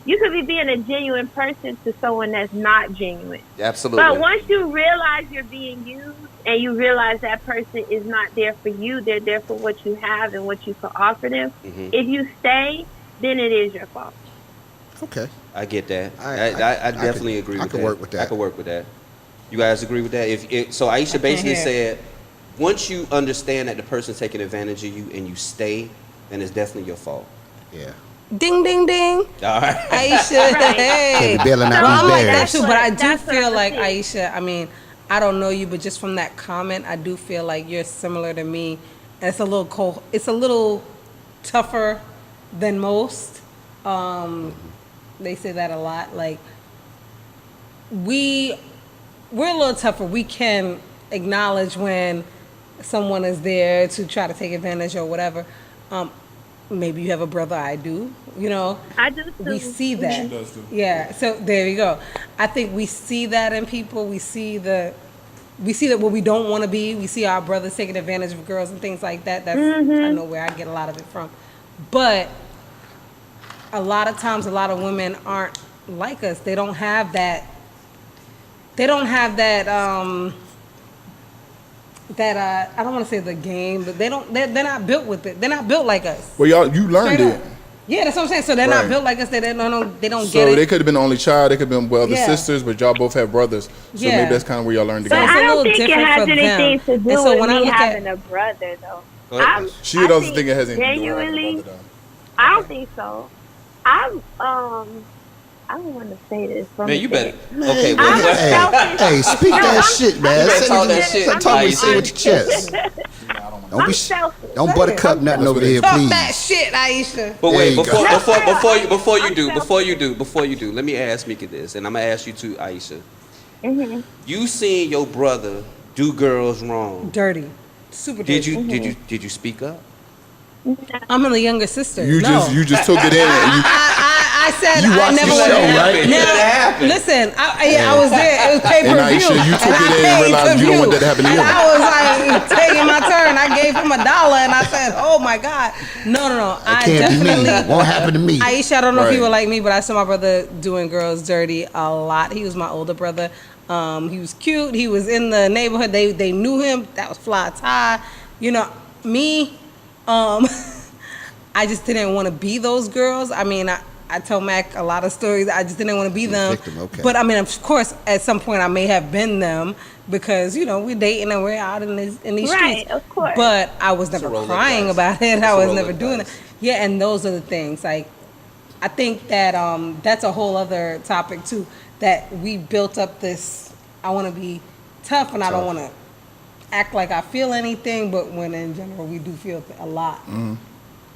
You could be being a genuine person to someone that's not genuine. Absolutely. But once you realize you're being used and you realize that person is not there for you, they're there for what you have and what you can offer them. Mhm. If you stay, then it is your fault. Okay. I get that. I I definitely agree with that. I could work with that. I could work with that. You guys agree with that? So Aisha basically hear. said, once you understand that the person's taking advantage of you and you stay, then it's definitely your fault. Yeah. Ding, ding, ding. All right. Aisha, Right. hey. Can't be bailing out No, I'm these like that bears. too, but I do That's what feel I'm like saying. Aisha. I mean, I don't know you, but just from that comment, I do feel like you're similar to me. And it's a little cold. It's a little tougher than most. They say that a lot. Like we're a little tougher. We can acknowledge when someone is there to try to take advantage or whatever. maybe you have a brother, I do, you know. I do too. We see that. She does too. Yeah, so there you go. I think we see that in people. We see that what we don't want to be. We see our brothers taking advantage of girls and things like that. That's I know where I get a lot of it from. But a lot of times, a lot of women aren't like us. They don't have that. They don't have that. I don't want to say the game, but they don't. They're not built with it. They're not built like us. Well, you learned Straight it. up. Yeah, that's what I'm saying. So they're Right. not built like us. They don't get So it. they could have been the only child. They could have been the Yeah. sisters, but y'all both have brothers. So Yeah. maybe that's kind of where y'all learned But it's together. a I don't little think it different has for anything them. to do And so with when I me look at- having a brother, though. Go ahead. She doesn't think it has anything to do with her genuinely, brother, though. I don't think so. I don't want to say this. Man, you better. Okay, I'm well, a selfish. Hey, speak No, that I'm- shit, man. better Say talk what you- that shit. Talk what you Aisha. say with your chest. Don't I'm be selfish. don't buttercup nothing over here, Talk please. that shit, Aisha. but There wait, you go. before you do, let me ask Mika this, and I'm gonna ask you too, Aisha. Mm-hmm. You seen your brother do girls wrong? Dirty, super dirty. Did you speak up? I'm the younger sister. You no. just took it in. And I said You I watched never the would show, have. right? You let it happen. Listen, I was there. It was pay per And view. Aisha, you took it in and realized you don't want that to happen to And you. I was like taking my turn. I gave him $1, and I said, "Oh my God, no! I Can't be me. definitely." Won't happen to me. Aisha, I don't know if you Right. were like me, but I saw my brother doing girls dirty a lot. He was my older brother. He was cute. He was in the neighborhood. They knew him. That was Fly Tie. You know, me. I just didn't want to be those girls. I mean, I tell Mac a lot of stories. I just didn't want to be them. Victim, okay. But I mean, of course, at some point I may have been them because you know we're dating and we're out in these Right, streets. of course. But I was never roll of crying dice. about it. It's I a was roll never of doing it. dice. Yeah, and those are the things. Like, I think that that's a whole other topic too. That we built up this. I want to be tough, and I don't want to act like I feel anything. But when in general we do feel a lot.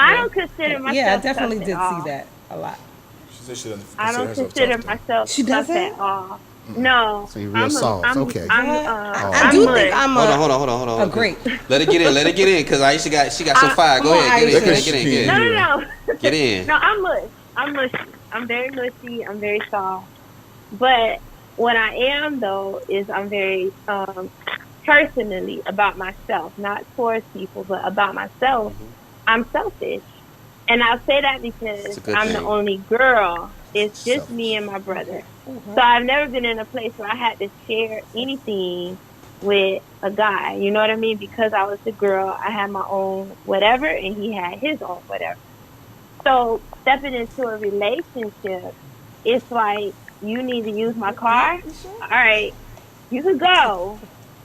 I don't consider myself. Yeah, I definitely tough did at all. see that a lot. she said she doesn't I don't herself consider tough, though. myself She tough doesn't? at all. No. So you're real soft. Okay. I do think I'm Hold on. a great. Let it get in, because Aisha she got some fire. come Go on, ahead, get Aisha. in. No. Get in. No, I'm mush. I'm mushy. I'm very mushy. I'm very soft. But what I am, though, is I'm very personally about myself, not towards people, but about myself. I'm selfish. And I'll say that That's because a good I'm thing. the only girl. It's just me and my brother. So I've never been in a place where I had to share anything with a guy. You know what I mean? Because I was the girl, I had my own whatever, and he had his own whatever. So stepping into a relationship, it's like, you need to use my car? All right, you can go.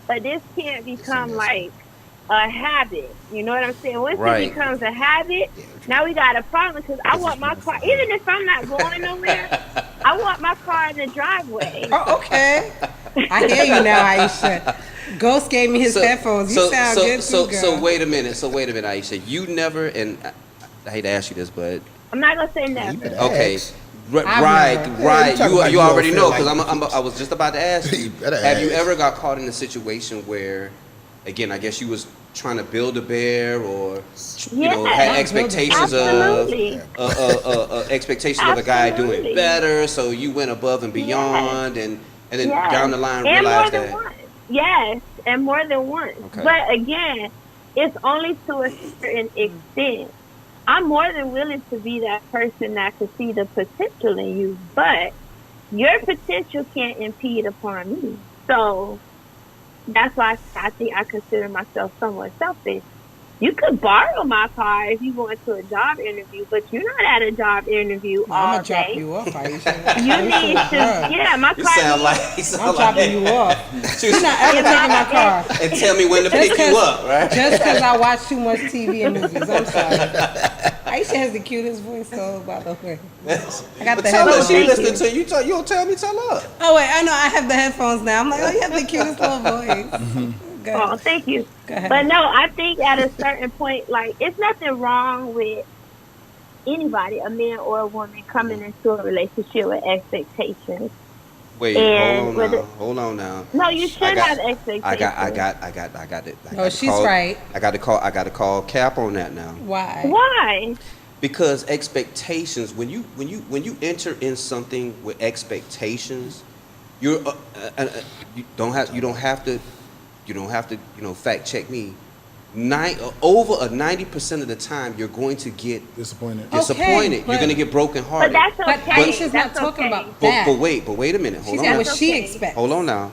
But this can't become like a habit. You know what I'm saying? Once Right. it becomes a habit, now we got a problem because I want my car, even if I'm not going nowhere, I want my car in the driveway. Oh, okay. I hear you now, Aisha. Ghost gave me his headphones. You sound good too, girl. So wait a minute, Aisha. You never, and I hate to ask you this, but I'm not going to say never. okay. Ask. Right. you talking about You you already don't know feel because like- I was just about to ask you. You better Have you ask. ever got caught in a situation where, again, I guess you was trying to build a bear, or you know, Yeah. had expectations Absolutely. expectations of a guy doing Absolutely. better, so you went above and beyond, and then Yes. down the line and realized more than that. once. Yes, and more than once. Okay. But again, it's only to a certain extent. I'm more than willing to be that person that could see the potential in you, but your potential can't impede upon me. So that's why I think I consider myself somewhat selfish. You could borrow my car if you go into a job interview, but you're not at a job interview I'm all gonna drop day. you off, Aisha. You need to, yeah, my You car sound needs- like I'm dropping you off. She You're was- not ever taking my car. and tell me when to Just pick you up, right? Just because I watch too much TV and movies. I'm sorry. Aisha has the cutest voice, though, by the way. I got But the tell her headphones. she Thank listening you. to you. You don't tell me, tell her. Oh, wait, I know. I have the headphones now. I'm like, oh, you have the cutest little voice. Go Oh, ahead. thank you. Go ahead. But no, I think at a certain point, like, it's nothing wrong with anybody, a man or a woman, coming into a relationship with expectations. Wait, And hold on now. No, you should have expectations. I got it. No, she's right. I got to call Cap on that now. Why? Why? Because expectations, when you enter in something with expectations, you don't have to fact check me. Over 90% of the time, you're going to get Disappointed. disappointed. but- You're going to get brokenhearted. But that's But okay. Aisha's not That's talking okay. about that. But wait a minute. She Hold said on. what now. she okay. expects. Hold on now.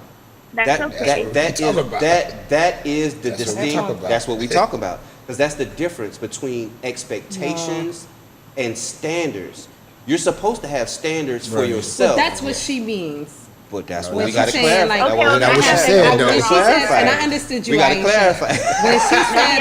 That's okay. That talk is about. that is the That's what we distinct. talk about. That's what we talk about, because that's the difference between expectations and standards. You're supposed to have standards for Right. yourself. But that's what she means. But that's What what we she's got to saying, clarify. like, Okay, That's okay, what she I said, have though. to When she said, Clarify. and I understood you, We got to Aisha. clarify. When she said,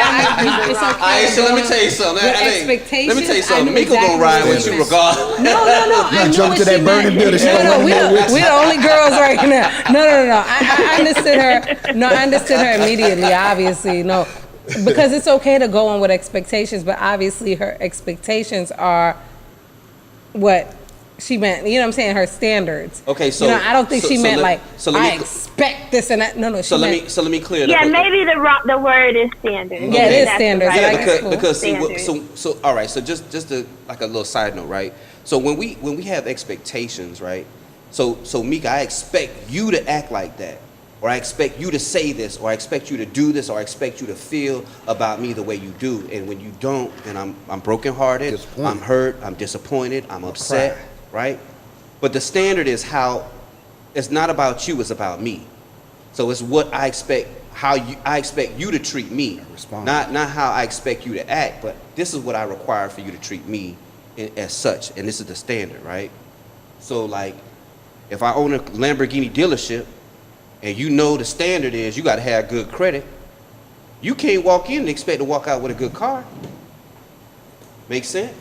it's okay. Aisha, let me tell you something. With Hey, expectations, let me tell you I something. knew Mika gonna exactly ride what with she you meant. regardless. No. I knew jump what to that she burning meant. building. She No, don't wanna know which- we're the only girls right now. No. I understood her. No, I understood her immediately. Obviously, no, because it's okay to go on with expectations, but obviously her expectations are what she meant. You know what I'm saying? Her standards. Okay, so I don't think she meant let I me expect this and that. No. so She let meant, me so let me clear it Yeah, up. maybe the word is standard. Yeah, it Maybe is that's standards. the Yeah, Like, right because cool. because see, Standard. so all right. So just like a little side note, right? So when we have expectations, right? So Mika, I expect you to act like that, or I expect you to say this, or I expect you to do this, or I expect you to feel about me the way you do. And when you don't, then I'm brokenhearted, Disappointed. I'm hurt, I'm disappointed, I'm upset, right? But the standard is how it's not about you, it's about me. So it's what I expect, I expect you to treat me, Respond. not how I expect you to act. But this is what I require for you to treat me as such, and this is the standard, right? So like, if I own a Lamborghini dealership, and you know the standard is you got to have good credit, you can't walk in and expect to walk out with a good car. Make sense?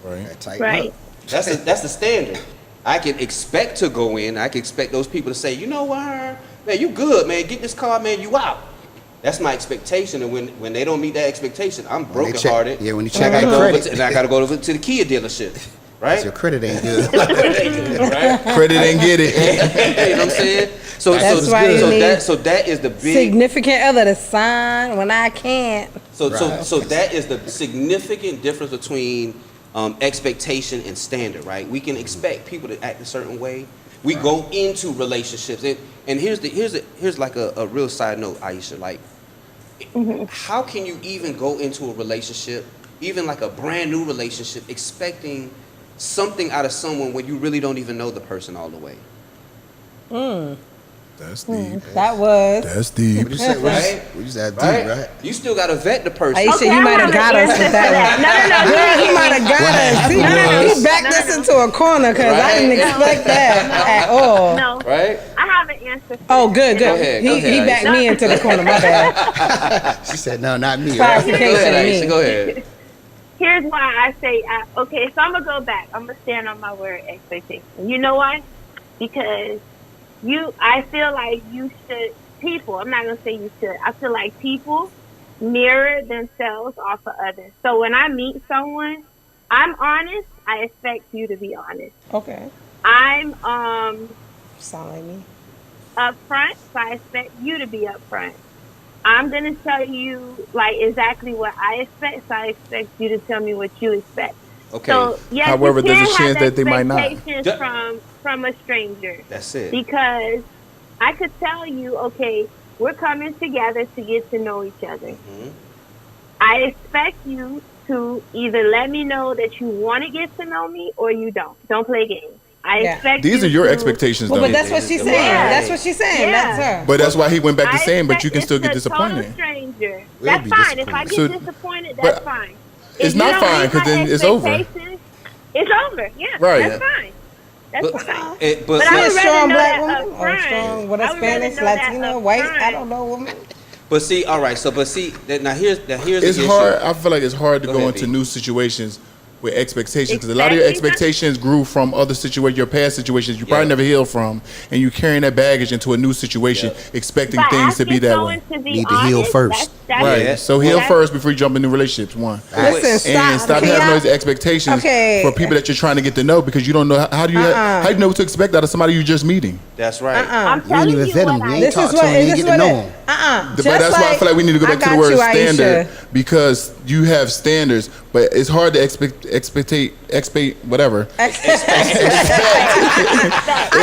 Right. Tighten Right. up. That's the standard. I can expect to go in. I can expect those people to say, you know what, man, you good, man. Get this car, man. You out. That's my expectation. And when they don't meet that expectation, I'm When they check- brokenhearted. yeah, when you And I check gotta your go over credit. to- and I got to go over to the Kia dealership, right? Your credit ain't good. right? Credit ain't get it. You know what I'm saying? So That's why you need that is the big significant other to sign when I can't. So Right. that is the significant difference between expectation and standard, right? We can expect people to act a certain way. We go into relationships, and here's like a real side note, Aisha. Like, how can you even go into a relationship, even like a brand new relationship, expecting something out of someone when you really don't even know the person all the way? That's deep. That was. That's deep. What you say? Right? We just had deep, Right? right? You still got to vet the person. Aisha, Okay, he I might have have got an us with answer that for one. that. He might have got us. He backed us into a corner because I didn't Right. expect that at all. No, Right? I have an answer for Oh, that. good. Go ahead, go He ahead, backed Aisha. me into the corner. My bad. She said, no, not me. Go Right? Clarification. ahead, me. Aisha. Go ahead. Here's why I say, okay, so I'm going to go back. I'm going to stand on my word expectation. You know why? Because I feel like you should, I'm not going to say you should. I feel like people mirror themselves off of others. So when I meet someone, I'm honest. I expect you to be honest. Okay. I'm Sound like me. upfront, so I expect you to be upfront. I'm gonna tell you like exactly what I expect, so I expect you to tell me what you expect. Okay. So yes, However, you there's a can chance have that they might not. expectations Yeah. from a stranger, That's it. because I could tell you, okay, we're coming together to get to know each other. Mhm. I expect you to either let me know that you want to get to know me or you don't. Don't play games. I Yeah. expect These you are your to- expectations, Well, though. but that's what she's saying. Yeah. That's what she's saying. Yeah. That's her. But that's why he went back to I saying, but you can expect still get it's a total disappointed. stranger. We'll That's be fine. If I disappointed. get So- disappointed, but that's fine. it's If you not don't fine, meet 'cause my then it's over. expectations, It's over. Yeah, Right. That's fine. That's But, fine. but But I She a would rather strong know black that woman up or front. strong, what, a I would rather Spanish, know that Latina, up white? front. I don't know, woman. But see, all right. So, but see, now here's It's the hard. issue. I feel like it's hard to Go go ahead, into B. new situations with expectations, because a lot of your expectations grew from other situations, your past situations you probably never healed from, and you carrying that baggage into a new situation, expecting things to be that way. Need to heal first. Right. So heal first before you jump into relationships. One. Listen, And stop having those expectations for people that you're trying to get to know, because you don't know how do you know what to expect out of somebody you're just meeting. That's right. I'm You ain't telling even you vet them. what You I ain't talk to them. You ain't get to know them. But that's why I feel like we need to go back to the word standard, because you have standards, but it's hard to expect whatever. I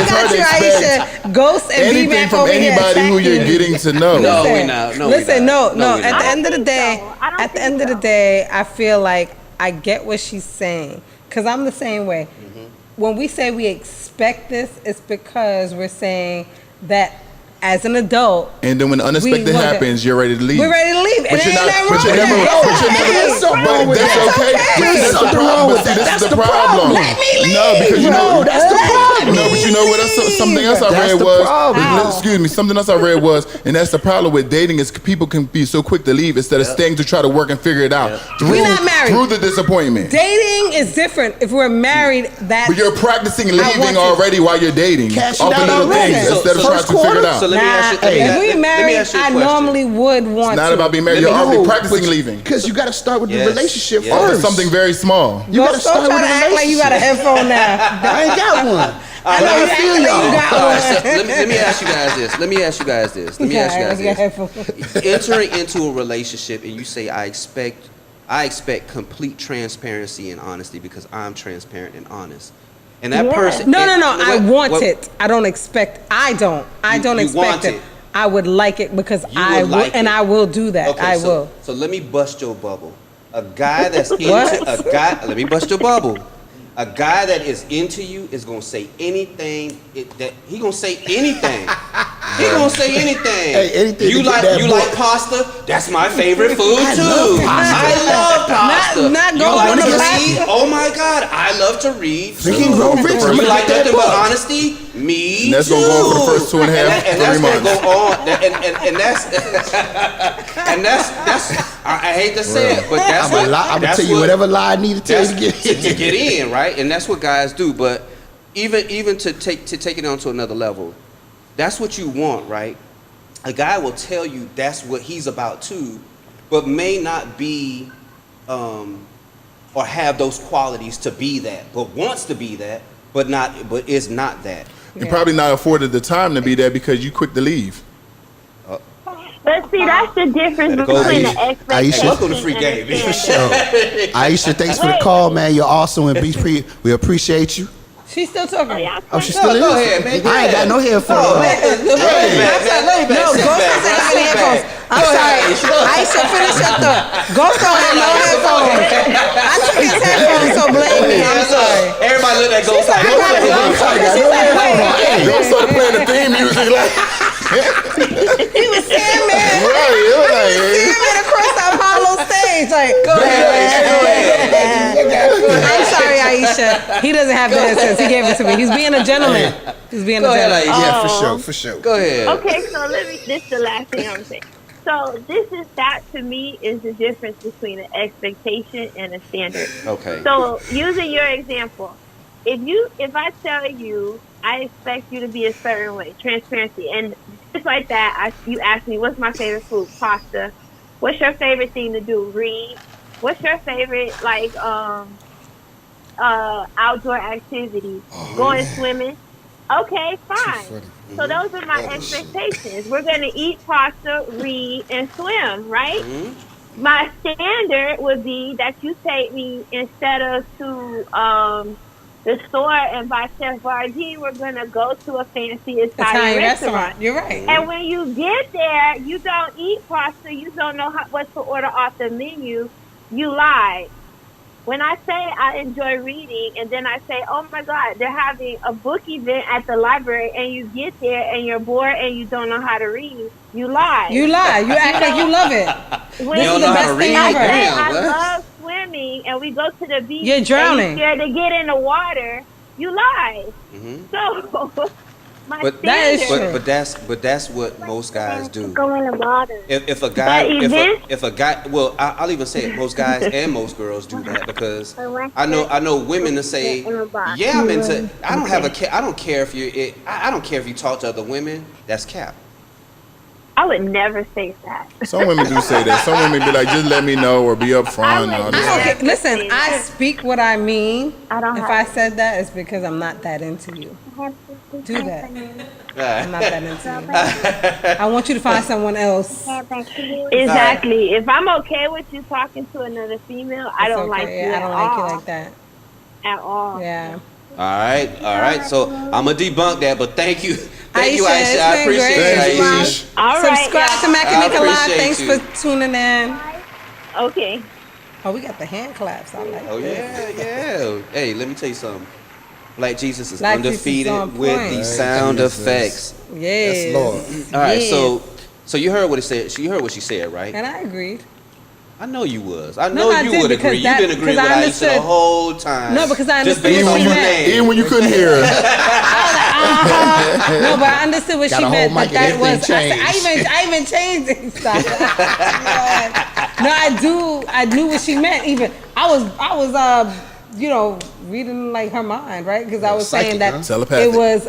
got you, Aisha. Ghost and anything B-Mac from over here anybody who you're attacking. getting to know. No, Listen, we not. No, listen, we not. no. we At not. the end of the think day, so. I don't at the think end of the so. day, I feel like I get what she's saying, because I'm the same way. When we say we expect this, it's because we're saying that as an adult, And then when the unexpected want it. happens, you're ready to leave. we're ready to leave. But And you're ain't not. nothing But wrong you're with never. that. But you're Hey, never. There's something wrong with That's that. okay. There's That's the something problem. wrong with But see, that. this is That's the the problem. problem. Let me leave. No, because you know. No, that's the problem. No, but you know what? Something else I That's read the was. problem. Excuse me. Something else I read was, and that's the problem with dating, is people can be so quick to leave instead of staying to try to work and figure it out We're not married. through the disappointment. Dating is different. If we're married, that But you're practicing want leaving to- already while you're dating. Cash Off it out the little already. things So- instead of so trying first to figure it quarter? out. So let me ask you. Nah, if we let me married, ask you a I question. normally would want It's not to. about being married. Let You're me- already No, practicing leaving. Because you got to start with the Yes. relationship Yes. Off of first. something very small. You got to Don't start try with to the act like you got a relationship. headphone now. I ain't got one. I know you acting like you got All right, so one. let me ask you guys this. Let me ask you guys this. Entering into a relationship and you say I expect complete transparency and honesty because I'm transparent and honest. And that person No. and- I want what- it. I don't expect. I don't You expect want it. it. I would like it because You I would will, like and it. I will do that. Okay, I so, will. So let me bust your bubble. A guy that's into What? a guy. Let me bust your bubble. A guy that is into you is gonna say anything. He gonna say anything. He gonna say anything. Hey, anything You to get like that book. pasta? That's my favorite food I too. love pasta. I love pasta. Not you going like to to pasta. read? Oh my God, I love to read. Think and grow rich. I'm You gonna like get that nothing but book. honesty? Me And that's too. gonna go on for the first 2.5, and 3 that's months. gonna go on. And that's. I hate to say it, but that's I'm gonna that's tell you what- whatever lie I need to tell you that's to get in. to get in, right? And that's what guys do. But even to take it on to another level, that's what you want, right? A guy will tell you that's what he's about too, but may not be or have those qualities to be that, but wants to be that, but is not that. You're probably not afforded the time to be there because you quick to leave. But see, that's the difference Better go between the Aisha. expectation Aisha. Welcome to Free and Game. the For standard. sure. Aisha, thanks for the call, man. You're awesome, and we appreciate you. She's still talking. Yeah, Oh, she still is? Go ahead, man. I ain't got no headphones. No, Ghost doesn't have any headphones. I'm sorry. Aisha, finish your thought. Ghost don't have no headphones. I took his headphones, so blame me. I'm sorry. Everybody look at Ghost like, I got it. She's like, wait. Don't start playing the theme music like. He was Sandman. Right, it was like, Sandman across the Apollo stage. Like, go ahead. I'm sorry, Aisha. He doesn't have the headsets. He gave it to me. He's being a gentleman. He's being a Go ahead, gentleman. Aisha. Yeah, for sure, for sure. Go ahead. Okay, so this is the last thing I'm saying. So that to me is the difference between an expectation and a standard. Okay. So using your example, if I tell you I expect you to be a certain way, transparency, and just like that, you ask me what's my favorite food, pasta. What's your favorite thing to do? Read. What's your favorite outdoor activity? Going swimming. Okay, fine. So those are my expectations. We're going to eat pasta, read, and swim, right? Mm-hmm. My standard would be that you take me instead of to the store and buy Chef Boyardee, we're going to go to a fancy Italian restaurant. You're right. And when you get there, you don't eat pasta. You don't know what to order off the menu. You lie. When I say I enjoy reading, and then I say, oh my God, they're having a book event at the library, and you get there and you're bored and you don't know how to read, you lie. You lie. You act like you love it. When This is the best thing I ever. say Damn, I what? love swimming, and we go to the beach, You're drowning. and you're scared to get in the water, you lie. Mm-hmm. So My But That is standard. true. but that's what most guys do. Go in the water. If a guy, But if a guy, well, I'll even say it. Most guys and most girls do that because I know women to say, yeah, I'm into. I don't have a. I don't care if you. I don't care if you talk to other women. That's cap. I would never say that. Some women do say that. Some women be like, just let me know or be upfront. and all this. I Okay, listen, I speak what I mean. I don't If have I to. said that, it's because I'm not that into you. Do that. I'm not that into you. I want you to find someone else. Exactly. If I'm okay with you talking to another female, I It's don't like okay. you I at don't like you all. like that. At all. Yeah. All right. So I'm gonna debunk that, but thank you, Aisha, Aisha. it's I been appreciate great. it, Thanks, Aisha. Ish. All right. Subscribe to y'all. Macanica Live. appreciate Thanks you. for tuning in. Okay. Oh, we got the hand claps. I like Oh this. yeah. Hey, let me tell you something. Black Jesus is Black Jesus is undefeated on with point. the Right, sound Jesus. effects. Yes. Yes, Lord. All right, Yes. so you heard what it said. You heard what she said, right? And I agreed. I know you was. I No, know I you did, would because agree. You've that- been agreeing with because I Aisha the understood- whole time. No, because I Just understood based what on she her meant. name. Even when you couldn't hear her. No, but I understood what Got she a whole meant. mic That and was. everything I even changed it. Stop. No, I do. I knew what she meant. Even I was reading like her mind, right? Because I was saying psychic, that huh? Telepathic. it was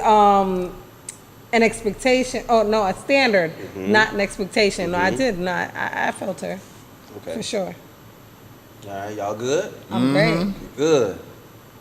an expectation. Oh no, a standard, not an expectation. No, I did not. I felt her Okay. for sure. All right, y'all good? I'm great. Good.